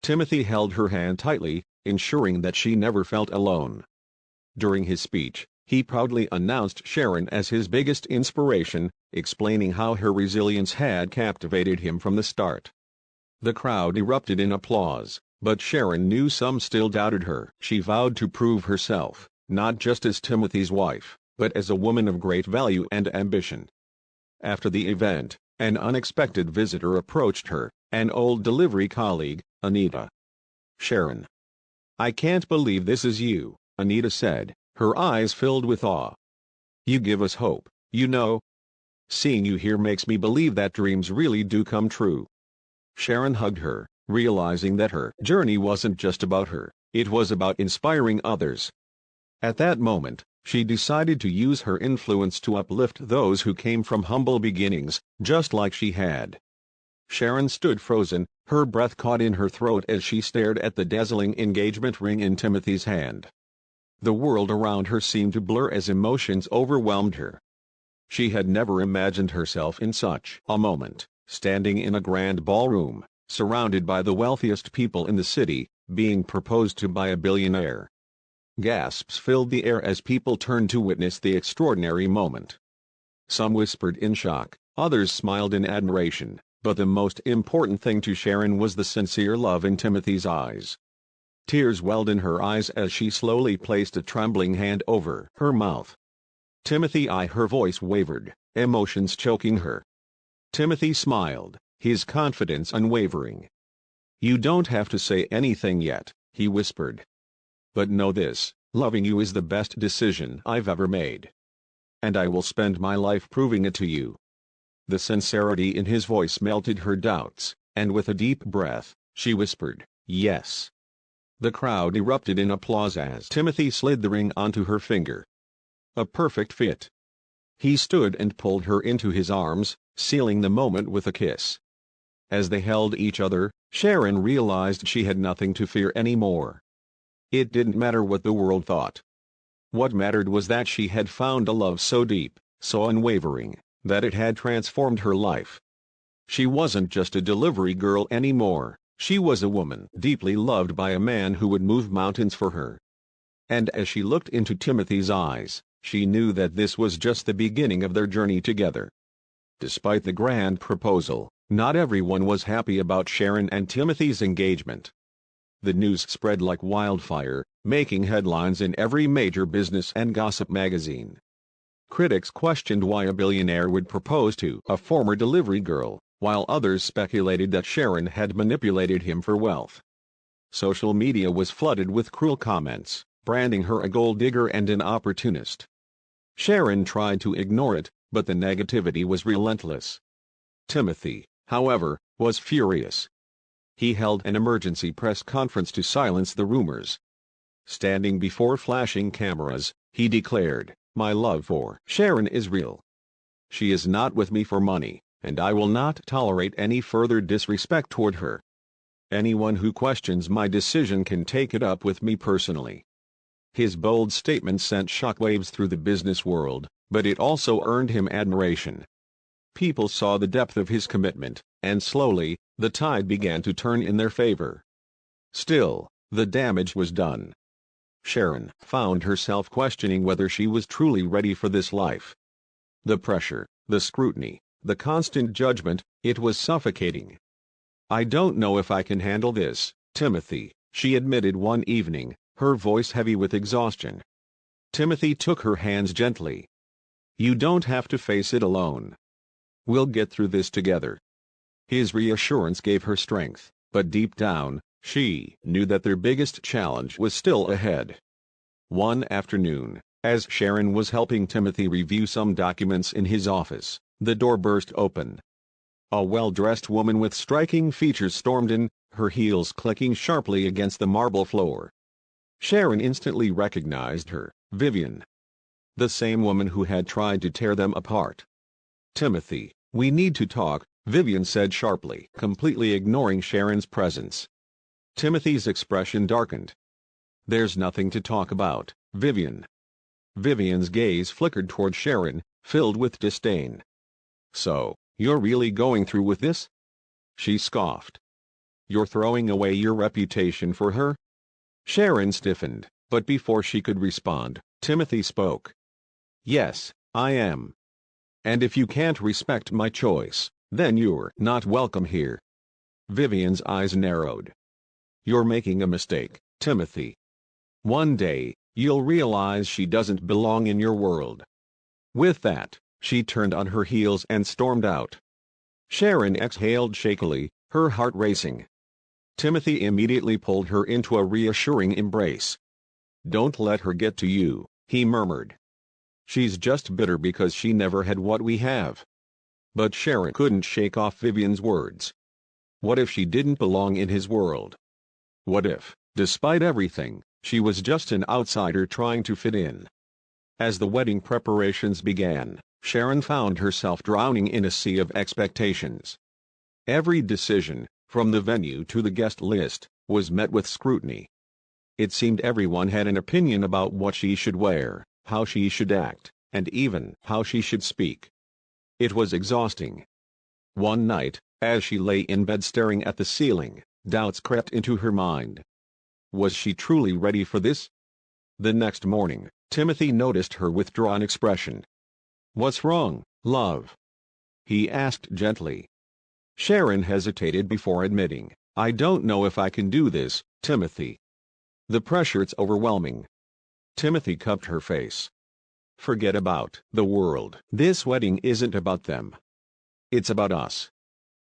Speaker 1: Timothy held her hand tightly, ensuring that she never felt alone. During his speech, he proudly announced Sharon as his biggest inspiration, explaining how her resilience had captivated him from the start. The crowd erupted in applause, but Sharon knew some still doubted her. She vowed to prove herself, not just as Timothy's wife, but as a woman of great value and ambition. After the event, an unexpected visitor approached her, an old delivery colleague, Anita. "Sharon. I can't believe this is you," Anita said, her eyes filled with awe. "You give us hope, you know. Seeing you here makes me believe that dreams really do come true." Sharon hugged her, realizing that her journey wasn't just about her, it was about inspiring others. At that moment, she decided to use her influence to uplift those who came from humble beginnings, just like she had. Sharon stood frozen, her breath caught in her throat as she stared at the dazzling engagement ring in Timothy's hand. The world around her seemed to blur as emotions overwhelmed her. She had never imagined herself in such a moment, standing in a grand ballroom, surrounded by the wealthiest people in the city, being proposed to by a billionaire. Gasps filled the air as people turned to witness the extraordinary moment. Some whispered in shock, others smiled in admiration, but the most important thing to Sharon was the sincere love in Timothy's eyes. Tears welled in her eyes as she slowly placed a trembling hand over her mouth. "Timothy," her voice wavered, emotions choking her. Timothy smiled, his confidence unwavering. "You don't have to say anything yet," he whispered. "But know this, loving you is the best decision I've ever made. And I will spend my life proving it to you." The sincerity in his voice melted her doubts, and with a deep breath, she whispered, "Yes." The crowd erupted in applause as Timothy slid the ring onto her finger. A perfect fit. He stood and pulled her into his arms, sealing the moment with a kiss. As they held each other, Sharon realized she had nothing to fear anymore. It didn't matter what the world thought. What mattered was that she had found a love so deep, so unwavering, that it had transformed her life. She wasn't just a delivery girl anymore, she was a woman deeply loved by a man who would move mountains for her. And as she looked into Timothy's eyes, she knew that this was just the beginning of their journey together. Despite the grand proposal, not everyone was happy about Sharon and Timothy's engagement. The news spread like wildfire, making headlines in every major business and gossip magazine. Critics questioned why a billionaire would propose to a former delivery girl, while others speculated that Sharon had manipulated him for wealth. Social media was flooded with cruel comments, branding her a gold digger and an opportunist. Sharon tried to ignore it, but the negativity was relentless. Timothy, however, was furious. He held an emergency press conference to silence the rumors. Standing before flashing cameras, he declared, "My love for Sharon is real. She is not with me for money, and I will not tolerate any further disrespect toward her. Anyone who questions my decision can take it up with me personally." His bold statement sent shockwaves through the business world, but it also earned him admiration. People saw the depth of his commitment, and slowly, the tide began to turn in their favor. Still, the damage was done. Sharon found herself questioning whether she was truly ready for this life. The pressure, the scrutiny, the constant judgment, it was suffocating. "I don't know if I can handle this, Timothy," she admitted one evening, her voice heavy with exhaustion. Timothy took her hands gently. "You don't have to face it alone. We'll get through this together." His reassurance gave her strength, but deep down, she knew that their biggest challenge was still ahead. One afternoon, as Sharon was helping Timothy review some documents in his office, the door burst open. A well-dressed woman with striking features stormed in, her heels clicking sharply against the marble floor. Sharon instantly recognized her, Vivian. The same woman who had tried to tear them apart. "Timothy, we need to talk," Vivian said sharply, completely ignoring Sharon's presence. Timothy's expression darkened. "There's nothing to talk about, Vivian." Vivian's gaze flickered toward Sharon, filled with disdain. "So, you're really going through with this?" she scoffed. "You're throwing away your reputation for her?" Sharon stiffened, but before she could respond, Timothy spoke. "Yes, I am. And if you can't respect my choice, then you're not welcome here." Vivian's eyes narrowed. "You're making a mistake, Timothy. One day, you'll realize she doesn't belong in your world." With that, she turned on her heels and stormed out. Sharon exhaled shakily, her heart racing. Timothy immediately pulled her into a reassuring embrace. "Don't let her get to you," he murmured. "She's just bitter because she never had what we have." But Sharon couldn't shake off Vivian's words. What if she didn't belong in his world? What if, despite everything, she was just an outsider trying to fit in? As the wedding preparations began, Sharon found herself drowning in a sea of expectations. Every decision, from the venue to the guest list, was met with scrutiny. It seemed everyone had an opinion about what she should wear, how she should act, and even how she should speak. It was exhausting. One night, as she lay in bed staring at the ceiling, doubts crept into her mind. Was she truly ready for this? The next morning, Timothy noticed her withdrawn expression. "What's wrong, love?" he asked gently. Sharon hesitated before admitting, "I don't know if I can do this, Timothy. The pressure's overwhelming." Timothy cupped her face. "Forget about the world. This wedding isn't about them. It's about us."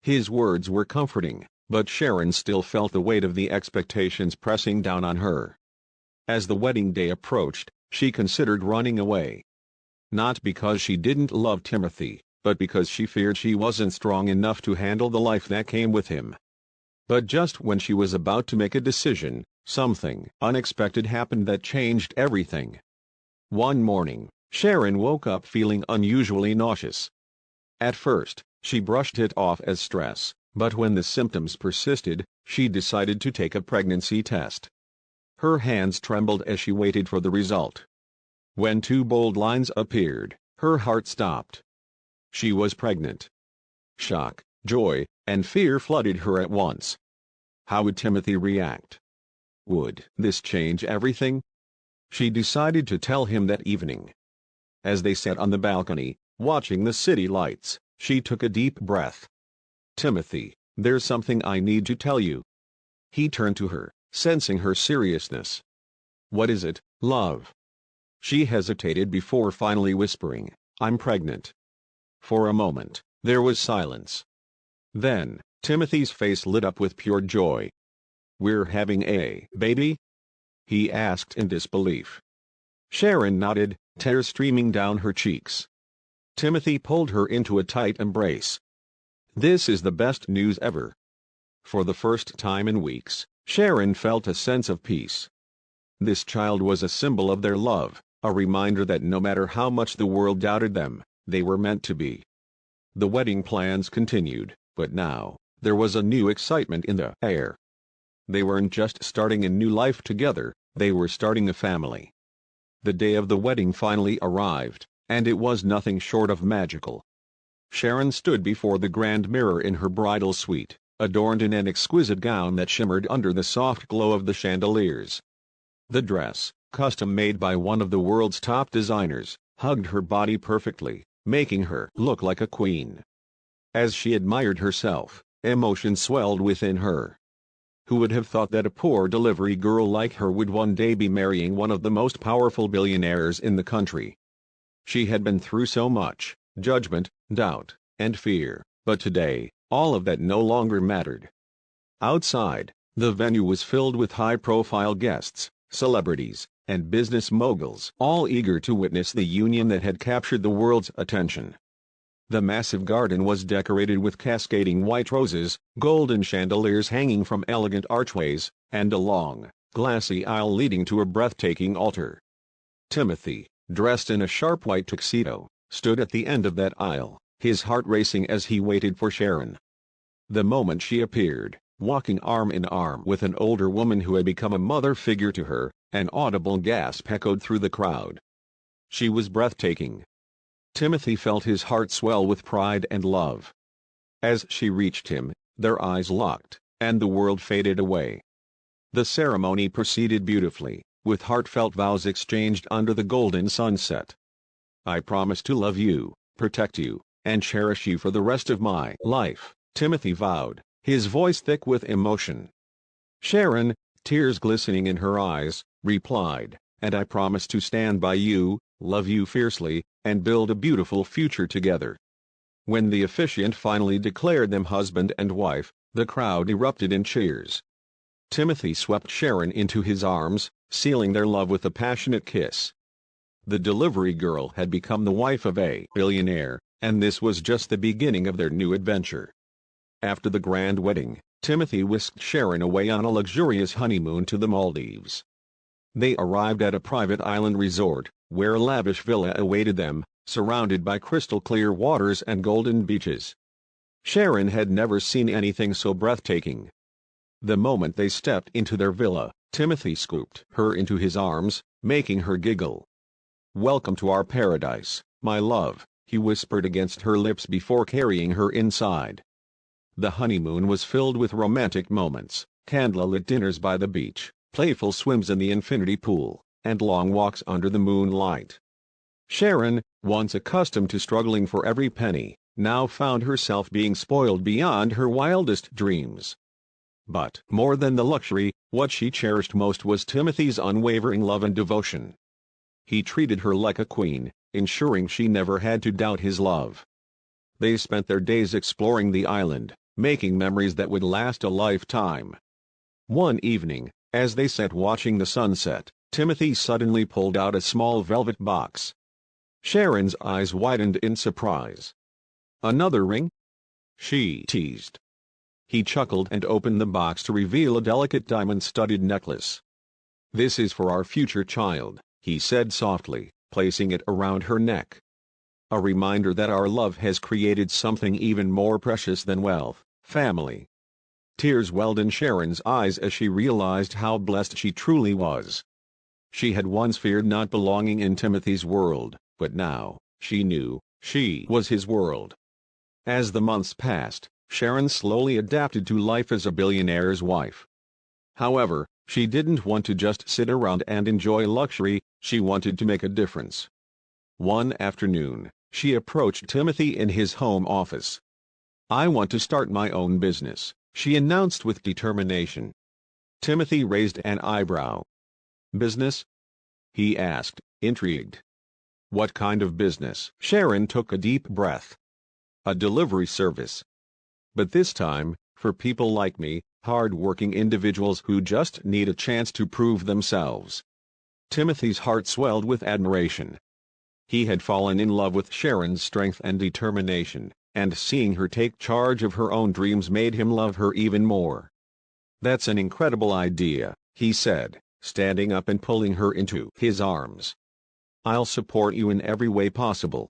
Speaker 1: His words were comforting, but Sharon still felt the weight of the expectations pressing down on her. As the wedding day approached, she considered running away. Not because she didn't love Timothy, but because she feared she wasn't strong enough to handle the life that came with him. But just when she was about to make a decision, something unexpected happened that changed everything. One morning, Sharon woke up feeling unusually nauseous. At first, she brushed it off as stress, but when the symptoms persisted, she decided to take a pregnancy test. Her hands trembled as she waited for the result. When two bold lines appeared, her heart stopped. She was pregnant. Shock, joy, and fear flooded her at once. How would Timothy react? Would this change everything? She decided to tell him that evening. As they sat on the balcony, watching the city lights, she took a deep breath. "Timothy, there's something I need to tell you." He turned to her, sensing her seriousness. "What is it, love?" She hesitated before finally whispering, "I'm pregnant." For a moment, there was silence. Then, Timothy's face lit up with pure joy. "We're having a baby?" he asked in disbelief. Sharon nodded, tears streaming down her cheeks. Timothy pulled her into a tight embrace. "This is the best news ever." For the first time in weeks, Sharon felt a sense of peace. This child was a symbol of their love, a reminder that no matter how much the world doubted them, they were meant to be. The wedding plans continued, but now, there was a new excitement in the air. They weren't just starting a new life together, they were starting a family. The day of the wedding finally arrived, and it was nothing short of magical. Sharon stood before the grand mirror in her bridal suite, adorned in an exquisite gown that shimmered under the soft glow of the chandeliers. The dress, custom-made by one of the world's top designers, hugged her body perfectly, making her look like a queen. As she admired herself, emotion swelled within her. Who would have thought that a poor delivery girl like her would one day be marrying one of the most powerful billionaires in the country? She had been through so much, judgment, doubt, and fear, but today, all of that no longer mattered. Outside, the venue was filled with high-profile guests, celebrities, and business moguls, all eager to witness the union that had captured the world's attention. The massive garden was decorated with cascading white roses, golden chandeliers hanging from elegant archways, and a long, glassy aisle leading to a breathtaking altar. Timothy, dressed in a sharp white tuxedo, stood at the end of that aisle, his heart racing as he waited for Sharon. The moment she appeared, walking arm in arm with an older woman who had become a mother figure to her, an audible gasp echoed through the crowd. She was breathtaking. Timothy felt his heart swell with pride and love. As she reached him, their eyes locked, and the world faded away. The ceremony proceeded beautifully, with heartfelt vows exchanged under the golden sunset. "I promise to love you, protect you, and cherish you for the rest of my life," Timothy vowed, his voice thick with emotion. Sharon, tears glistening in her eyes, replied, "And I promise to stand by you, love you fiercely, and build a beautiful future together." When the officiant finally declared them husband and wife, the crowd erupted in cheers. Timothy swept Sharon into his arms, sealing their love with a passionate kiss. The delivery girl had become the wife of a billionaire, and this was just the beginning of their new adventure. After the grand wedding, Timothy whisked Sharon away on a luxurious honeymoon to the Maldives. They arrived at a private island resort, where a lavish villa awaited them, surrounded by crystal-clear waters and golden beaches. Sharon had never seen anything so breathtaking. The moment they stepped into their villa, Timothy scooped her into his arms, making her giggle. "Welcome to our paradise, my love," he whispered against her lips before carrying her inside. The honeymoon was filled with romantic moments, candlelit dinners by the beach, playful swims in the infinity pool, and long walks under the moonlight. Sharon, once accustomed to struggling for every penny, now found herself being spoiled beyond her wildest dreams. But more than the luxury, what she cherished most was Timothy's unwavering love and devotion. He treated her like a queen, ensuring she never had to doubt his love. They spent their days exploring the island, making memories that would last a lifetime. One evening, as they sat watching the sunset, Timothy suddenly pulled out a small velvet box. Sharon's eyes widened in surprise. "Another ring?" she teased. He chuckled and opened the box to reveal a delicate diamond-studded necklace. "This is for our future child," he said softly, placing it around her neck. "A reminder that our love has created something even more precious than wealth, family." Tears welled in Sharon's eyes as she realized how blessed she truly was. She had once feared not belonging in Timothy's world, but now, she knew, she was his world. As the months passed, Sharon slowly adapted to life as a billionaire's wife. However, she didn't want to just sit around and enjoy luxury, she wanted to make a difference. One afternoon, she approached Timothy in his home office. "I want to start my own business," she announced with determination. Timothy raised an eyebrow. "Business?" he asked, intrigued. "What kind of business?" Sharon took a deep breath. "A delivery service. But this time, for people like me, hard-working individuals who just need a chance to prove themselves." Timothy's heart swelled with admiration. He had fallen in love with Sharon's strength and determination, and seeing her take charge of her own dreams made him love her even more. "That's an incredible idea," he said, standing up and pulling her into his arms. "I'll support you in every way possible."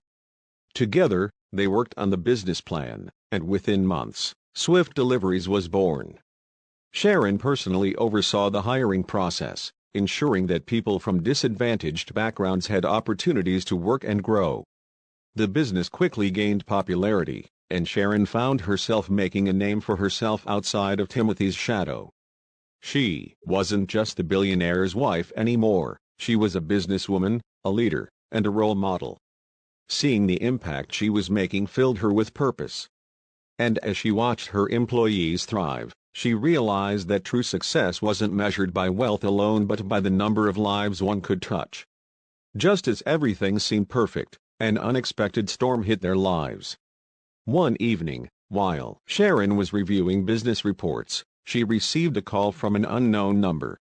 Speaker 1: Together, they worked on the business plan, and within months, Swift Deliveries was born. Sharon personally oversaw the hiring process, ensuring that people from disadvantaged backgrounds had opportunities to work and grow. The business quickly gained popularity, and Sharon found herself making a name for herself outside of Timothy's shadow. She wasn't just the billionaire's wife anymore, she was a businesswoman, a leader, and a role model. Seeing the impact she was making filled her with purpose. And as she watched her employees thrive, she realized that true success wasn't measured by wealth alone but by the number of lives one could touch. Just as everything seemed perfect, an unexpected storm hit their lives. One evening, while Sharon was reviewing business reports, she received a call from an unknown number.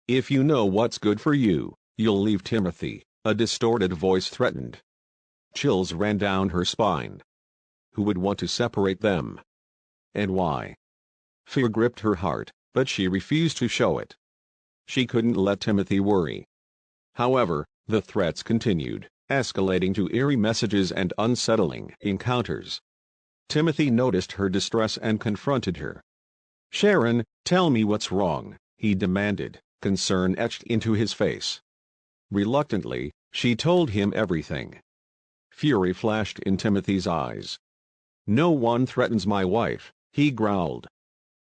Speaker 1: "If you know what's good for you, you'll leave Timothy," a distorted voice threatened. Chills ran down her spine. Who would want to separate them? And why? Fear gripped her heart, but she refused to show it. She couldn't let Timothy worry. However, the threats continued, escalating to eerie messages and unsettling encounters. Timothy noticed her distress and confronted her. "Sharon, tell me what's wrong," he demanded, concern etched into his face. Reluctantly, she told him everything. Fury flashed in Timothy's eyes. "No one threatens my wife," he growled.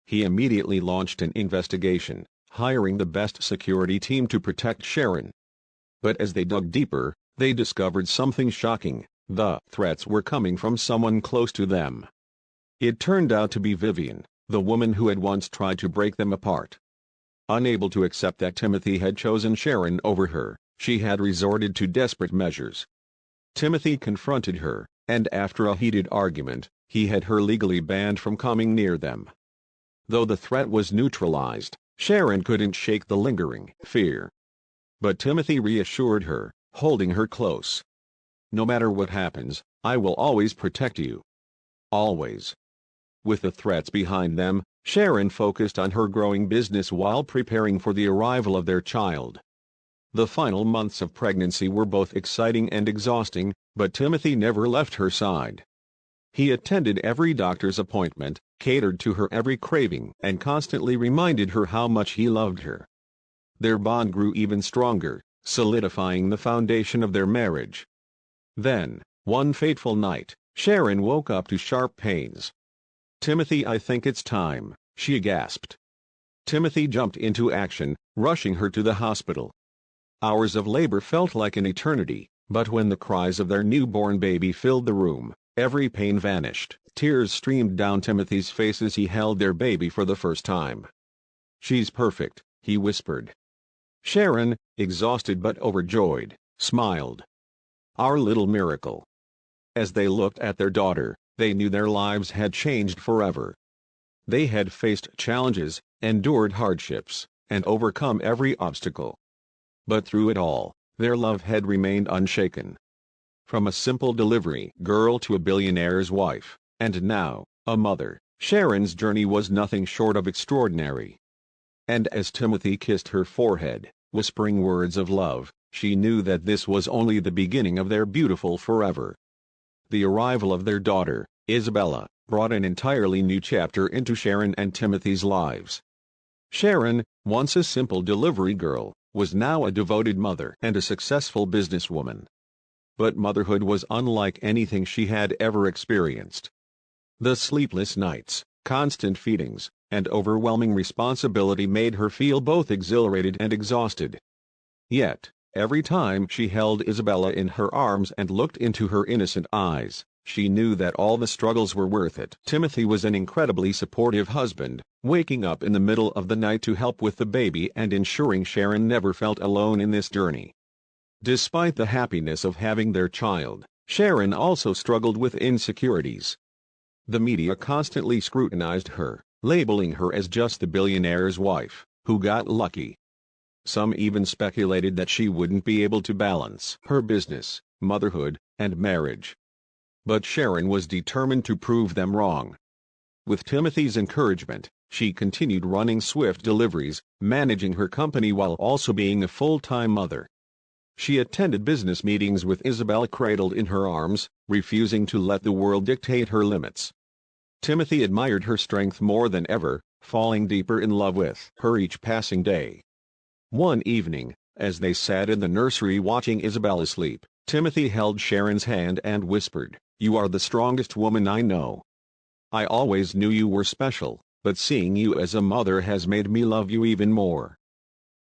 Speaker 1: He immediately launched an investigation, hiring the best security team to protect Sharon. But as they dug deeper, they discovered something shocking: the threats were coming from someone close to them. It turned out to be Vivian, the woman who had once tried to break them apart. Unable to accept that Timothy had chosen Sharon over her, she had resorted to desperate measures. Timothy confronted her, and after a heated argument, he had her legally banned from coming near them. Though the threat was neutralized, Sharon couldn't shake the lingering fear. But Timothy reassured her, holding her close. "No matter what happens, I will always protect you. Always." With the threats behind them, Sharon focused on her growing business while preparing for the arrival of their child. The final months of pregnancy were both exciting and exhausting, but Timothy never left her side. He attended every doctor's appointment, catered to her every craving, and constantly reminded her how much he loved her. Their bond grew even stronger, solidifying the foundation of their marriage. Then, one fateful night, Sharon woke up to sharp pains. "Timothy, I think it's time," she gasped. Timothy jumped into action, rushing her to the hospital. Hours of labor felt like an eternity, but when the cries of their newborn baby filled the room, every pain vanished. Tears streamed down Timothy's face as he held their baby for the first time. "She's perfect," he whispered. Sharon, exhausted but overjoyed, smiled. "Our little miracle." As they looked at their daughter, they knew their lives had changed forever. They had faced challenges, endured hardships, and overcome every obstacle. But through it all, their love had remained unshaken. From a simple delivery girl to a billionaire's wife, and now, a mother, Sharon's journey was nothing short of extraordinary. And as Timothy kissed her forehead, whispering words of love, she knew that this was only the beginning of their beautiful forever. The arrival of their daughter, Isabella, brought an entirely new chapter into Sharon and Timothy's lives. Sharon, once a simple delivery girl, was now a devoted mother and a successful businesswoman. But motherhood was unlike anything she had ever experienced. The sleepless nights, constant feedings, and overwhelming responsibility made her feel both exhilarated and exhausted. Yet, every time she held Isabella in her arms and looked into her innocent eyes, she knew that all the struggles were worth it. Timothy was an incredibly supportive husband, waking up in the middle of the night to help with the baby and ensuring Sharon never felt alone in this journey. Despite the happiness of having their child, Sharon also struggled with insecurities. The media constantly scrutinized her, labeling her as just the billionaire's wife, who got lucky. Some even speculated that she wouldn't be able to balance her business, motherhood, and marriage. But Sharon was determined to prove them wrong. With Timothy's encouragement, she continued running swift deliveries, managing her company while also being a full-time mother. She attended business meetings with Isabella cradled in her arms, refusing to let the world dictate her limits. Timothy admired her strength more than ever, falling deeper in love with her each passing day. One evening, as they sat in the nursery watching Isabella sleep, Timothy held Sharon's hand and whispered, "You are the strongest woman I know. I always knew you were special, but seeing you as a mother has made me love you even more."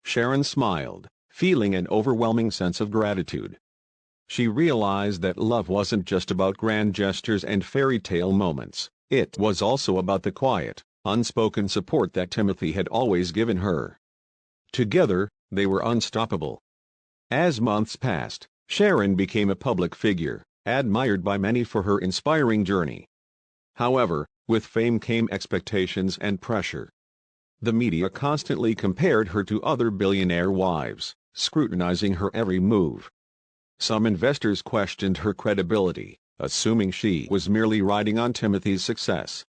Speaker 1: Sharon smiled, feeling an overwhelming sense of gratitude. She realized that love wasn't just about grand gestures and fairy tale moments, it was also about the quiet, unspoken support that Timothy had always given her. Together, they were unstoppable. As months passed, Sharon became a public figure, admired by many for her inspiring journey. However, with fame came expectations and pressure. The media constantly compared her to other billionaire wives, scrutinizing her every move. Some investors questioned her credibility, assuming she was merely riding on Timothy's success.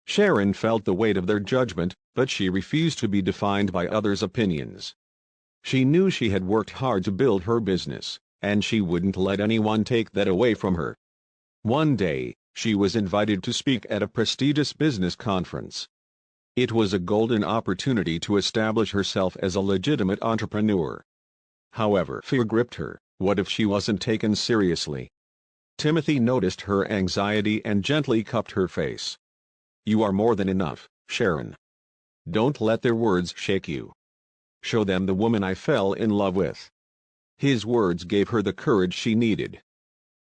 Speaker 1: Sharon felt the weight of their judgment, but she refused to be defined by others' opinions. She knew she had worked hard to build her business, and she wouldn't let anyone take that away from her. One day, she was invited to speak at a prestigious business conference. It was a golden opportunity to establish herself as a legitimate entrepreneur. However, fear gripped her. What if she wasn't taken seriously? Timothy noticed her anxiety and gently cupped her face. "You are more than enough, Sharon. Don't let their words shake you. Show them the woman I fell in love with." His words gave her the courage she needed.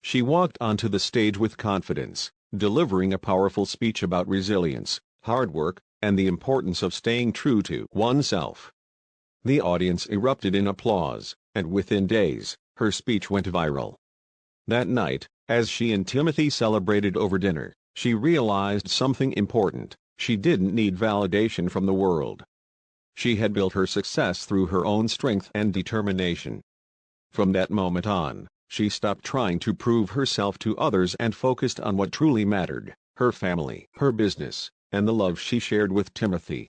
Speaker 1: She walked onto the stage with confidence, delivering a powerful speech about resilience, hard work, and the importance of staying true to oneself. The audience erupted in applause, and within days, her speech went viral. That night, as she and Timothy celebrated over dinner, she realized something important: she didn't need validation from the world. She had built her success through her own strength and determination. From that moment on, she stopped trying to prove herself to others and focused on what truly mattered: her family, her business, and the love she shared with Timothy.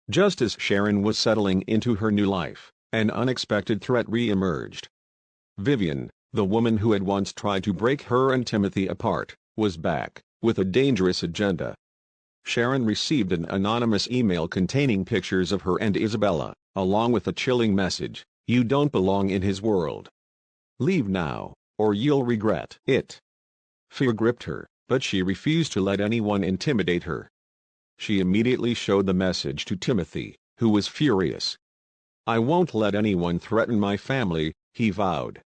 Speaker 1: Just as Sharon was settling into her new life, an unexpected threat re-emerged. Vivian, the woman who had once tried to break her and Timothy apart, was back, with a dangerous agenda. Sharon received an anonymous email containing pictures of her and Isabella, along with a chilling message: "You don't belong in his world. Leave now, or you'll regret it." Fear gripped her, but she refused to let anyone intimidate her. She immediately showed the message to Timothy, who was furious. "I won't let anyone threaten my family," he vowed.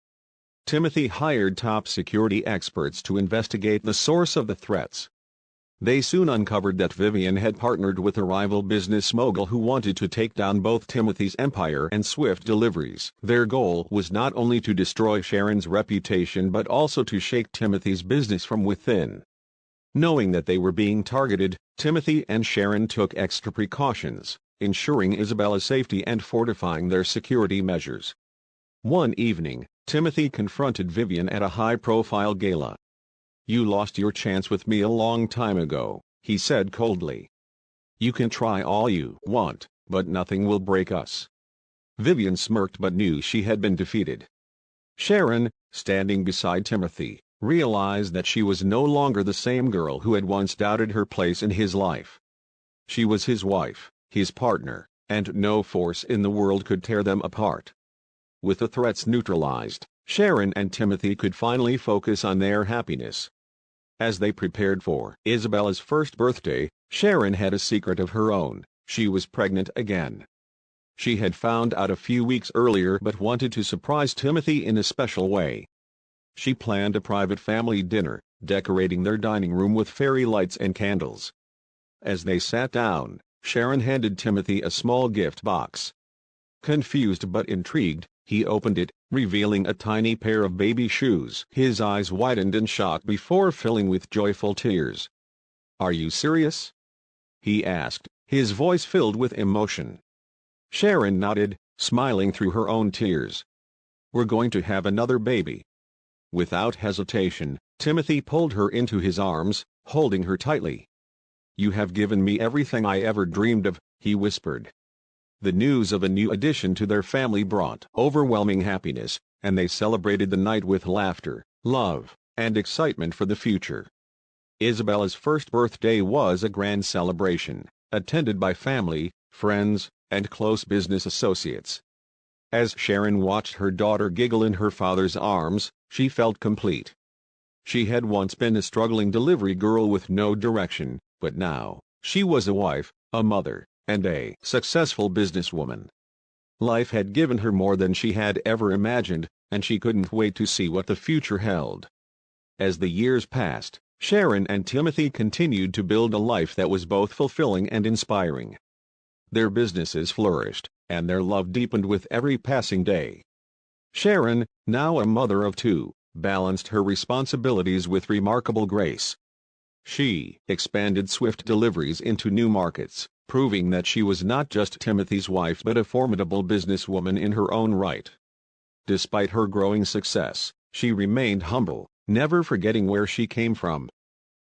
Speaker 1: Timothy hired top security experts to investigate the source of the threats. They soon uncovered that Vivian had partnered with a rival business mogul who wanted to take down both Timothy's empire and Swift Deliveries. Their goal was not only to destroy Sharon's reputation but also to shake Timothy's business from within. Knowing that they were being targeted, Timothy and Sharon took extra precautions, ensuring Isabella's safety and fortifying their security measures. One evening, Timothy confronted Vivian at a high-profile gala. "You lost your chance with me a long time ago," he said coldly. "You can try all you want, but nothing will break us." Vivian smirked but knew she had been defeated. Sharon, standing beside Timothy, realized that she was no longer the same girl who had once doubted her place in his life. She was his wife, his partner, and no force in the world could tear them apart. With the threats neutralized, Sharon and Timothy could finally focus on their happiness. As they prepared for Isabella's first birthday, Sharon had a secret of her own: she was pregnant again. She had found out a few weeks earlier but wanted to surprise Timothy in a special way. She planned a private family dinner, decorating their dining room with fairy lights and candles. As they sat down, Sharon handed Timothy a small gift box. Confused but intrigued, he opened it, revealing a tiny pair of baby shoes. His eyes widened in shock before filling with joyful tears. "Are you serious?" he asked, his voice filled with emotion. Sharon nodded, smiling through her own tears. "We're going to have another baby." Without hesitation, Timothy pulled her into his arms, holding her tightly. "You have given me everything I ever dreamed of," he whispered. The news of a new addition to their family brought overwhelming happiness, and they celebrated the night with laughter, love, and excitement for the future. Isabella's first birthday was a grand celebration, attended by family, friends, and close business associates. As Sharon watched her daughter giggle in her father's arms, she felt complete. She had once been a struggling delivery girl with no direction, but now, she was a wife, a mother, and a successful businesswoman. Life had given her more than she had ever imagined, and she couldn't wait to see what the future held. As the years passed, Sharon and Timothy continued to build a life that was both fulfilling and inspiring. Their businesses flourished, and their love deepened with every passing day. Sharon, now a mother of two, balanced her responsibilities with remarkable grace. She expanded Swift Deliveries into new markets, proving that she was not just Timothy's wife but a formidable businesswoman in her own right. Despite her growing success, she remained humble, never forgetting where she came from.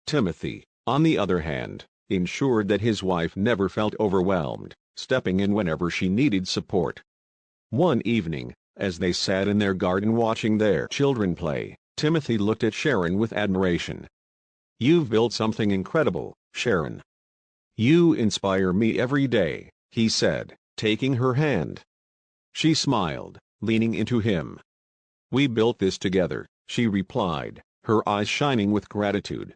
Speaker 1: Timothy, on the other hand, ensured that his wife never felt overwhelmed, stepping in whenever she needed support. One evening, as they sat in their garden watching their children play, Timothy looked at Sharon with admiration. "You've built something incredible, Sharon. You inspire me every day," he said, taking her hand. She smiled, leaning into him. "We built this together," she replied, her eyes shining with gratitude.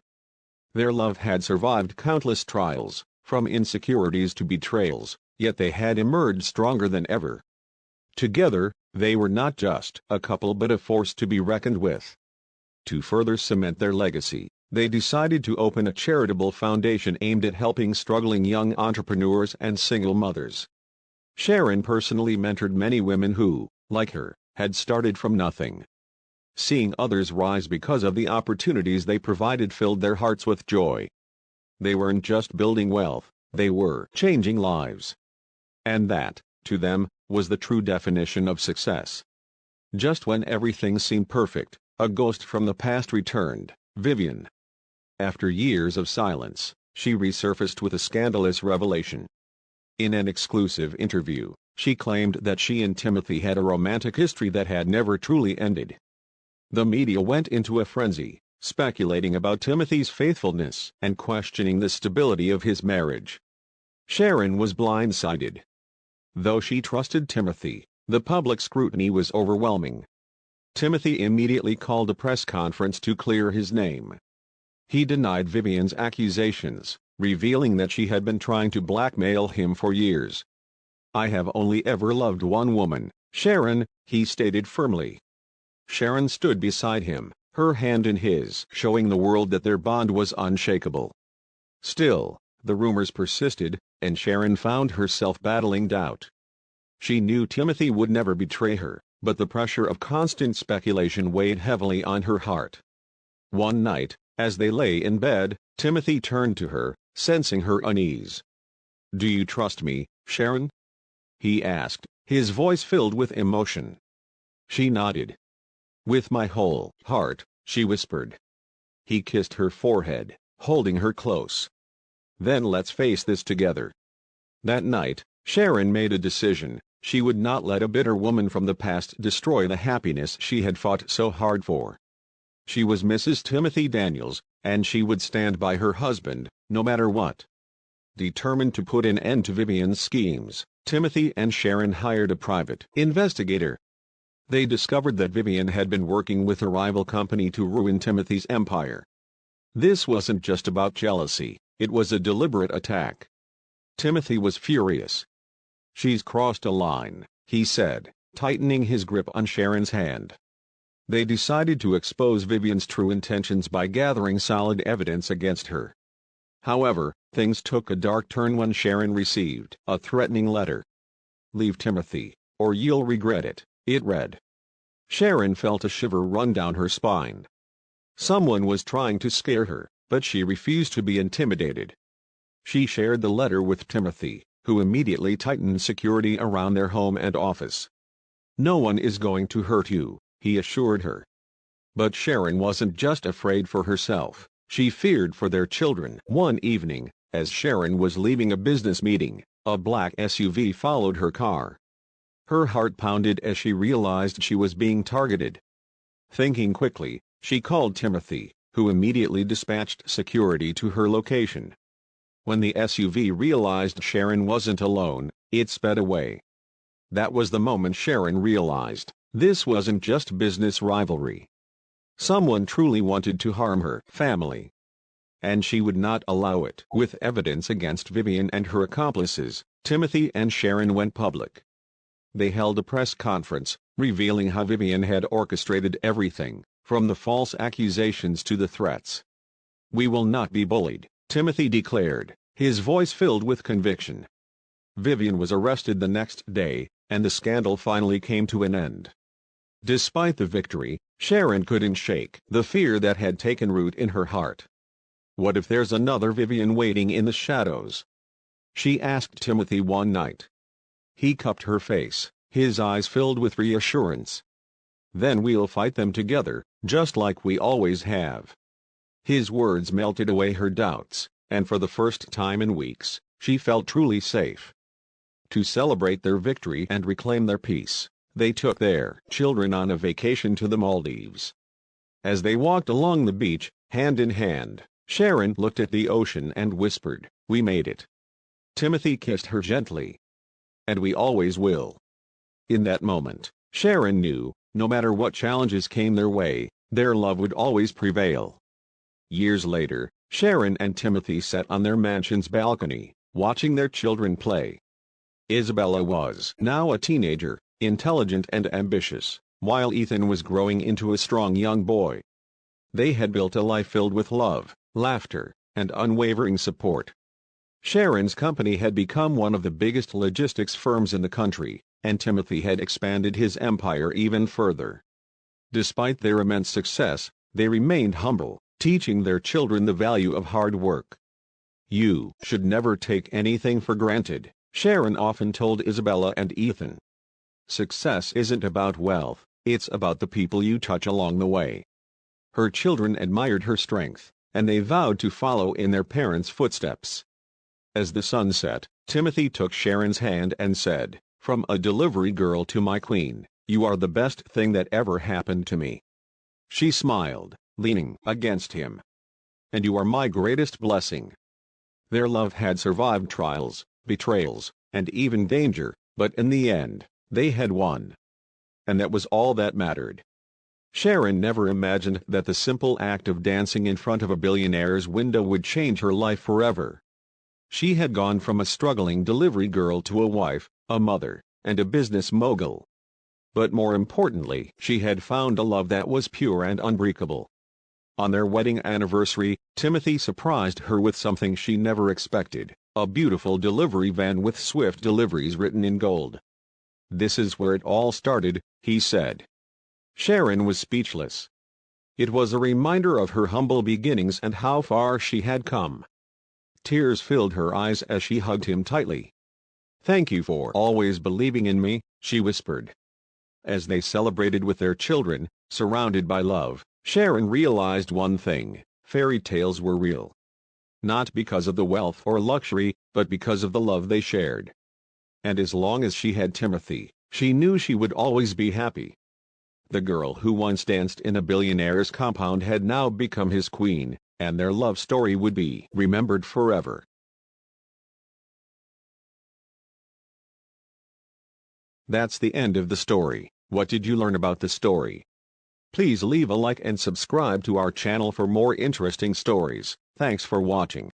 Speaker 1: Their love had survived countless trials, from insecurities to betrayals, yet they had emerged stronger than ever. Together, they were not just a couple but a force to be reckoned with. To further cement their legacy, they decided to open a charitable foundation aimed at helping struggling young entrepreneurs and single mothers. Sharon personally mentored many women who, like her, had started from nothing. Seeing others rise because of the opportunities they provided filled their hearts with joy. They weren't just building wealth, they were changing lives. And that, to them, was the true definition of success. Just when everything seemed perfect, a ghost from the past returned: Vivian. After years of silence, she resurfaced with a scandalous revelation. In an exclusive interview, she claimed that she and Timothy had a romantic history that had never truly ended. The media went into a frenzy, speculating about Timothy's faithfulness and questioning the stability of his marriage. Sharon was blindsided. Though she trusted Timothy, the public scrutiny was overwhelming. Timothy immediately called a press conference to clear his name. He denied Vivian's accusations, revealing that she had been trying to blackmail him for years. I have only ever loved one woman, Sharon, he stated firmly. Sharon stood beside him, her hand in his, showing the world that their bond was unshakable. Still, the rumors persisted, and Sharon found herself battling doubt. She knew Timothy would never betray her, but the pressure of constant speculation weighed heavily on her heart. One night, as they lay in bed, Timothy turned to her, sensing her unease. "Do you trust me, Sharon?" he asked, his voice filled with emotion. She nodded. "With my whole heart," she whispered. He kissed her forehead, holding her close. "Then let's face this together." That night, Sharon made a decision. She would not let a bitter woman from the past destroy the happiness she had fought so hard for. She was Mrs. Timothy Daniels, and she would stand by her husband, no matter what. Determined to put an end to Vivian's schemes, Timothy and Sharon hired a private investigator. They discovered that Vivian had been working with a rival company to ruin Timothy's empire. This wasn't just about jealousy, it was a deliberate attack. Timothy was furious. "She's crossed a line," he said, tightening his grip on Sharon's hand. They decided to expose Vivian's true intentions by gathering solid evidence against her. However, things took a dark turn when Sharon received a threatening letter. "Leave Timothy, or you'll regret it," it read. Sharon felt a shiver run down her spine. Someone was trying to scare her, but she refused to be intimidated. She shared the letter with Timothy, who immediately tightened security around their home and office. "No one is going to hurt you," he assured her. But Sharon wasn't just afraid for herself, she feared for their children. One evening, as Sharon was leaving a business meeting, a black SUV followed her car. Her heart pounded as she realized she was being targeted. Thinking quickly, she called Timothy, who immediately dispatched security to her location. When the SUV realized Sharon wasn't alone, it sped away. That was the moment Sharon realized this wasn't just business rivalry. Someone truly wanted to harm her family. And she would not allow it. With evidence against Vivian and her accomplices, Timothy and Sharon went public. They held a press conference, revealing how Vivian had orchestrated everything, from the false accusations to the threats. "We will not be bullied," Timothy declared, his voice filled with conviction. Vivian was arrested the next day, and the scandal finally came to an end. Despite the victory, Sharon couldn't shake the fear that had taken root in her heart. What if there's another Vivian waiting in the shadows? She asked Timothy one night. He cupped her face, his eyes filled with reassurance. "Then we'll fight them together, just like we always have." His words melted away her doubts, and for the first time in weeks, she felt truly safe. To celebrate their victory and reclaim their peace, they took their children on a vacation to the Maldives. As they walked along the beach, hand in hand, Sharon looked at the ocean and whispered, "We made it." Timothy kissed her gently. "And we always will." In that moment, Sharon knew, no matter what challenges came their way, their love would always prevail. Years later, Sharon and Timothy sat on their mansion's balcony, watching their children play. Isabella was now a teenager, intelligent and ambitious, while Ethan was growing into a strong young boy. They had built a life filled with love, laughter, and unwavering support. Sharon's company had become one of the biggest logistics firms in the country, and Timothy had expanded his empire even further. Despite their immense success, they remained humble, teaching their children the value of hard work. "You should never take anything for granted," Sharon often told Isabella and Ethan. "Success isn't about wealth, it's about the people you touch along the way." Her children admired her strength, and they vowed to follow in their parents' footsteps. As the sun set, Timothy took Sharon's hand and said, "From a delivery girl to my queen, you are the best thing that ever happened to me." She smiled, leaning against him. "And you are my greatest blessing." Their love had survived trials, betrayals, and even danger, but in the end, they had won. And that was all that mattered. Sharon never imagined that the simple act of dancing in front of a billionaire's window would change her life forever. She had gone from a struggling delivery girl to a wife a mother, and a business mogul. But more importantly, she had found a love that was pure and unbreakable. On their wedding anniversary, Timothy surprised her with something she never expected, a beautiful delivery van with swift deliveries written in gold. "This is where it all started," he said. Sharon was speechless. It was a reminder of her humble beginnings and how far she had come. Tears filled her eyes as she hugged him tightly. "Thank you for always believing in me," she whispered. As they celebrated with their children, surrounded by love, Sharon realized one thing: fairy tales were real. Not because of the wealth or luxury, but because of the love they shared. And as long as she had Timothy, she knew she would always be happy. The girl who once danced in a billionaire's compound had now become his queen, and their love story would be remembered forever. That's the end of the story. What did you learn about the story? Please leave a like and subscribe to our channel for more interesting stories. Thanks for watching.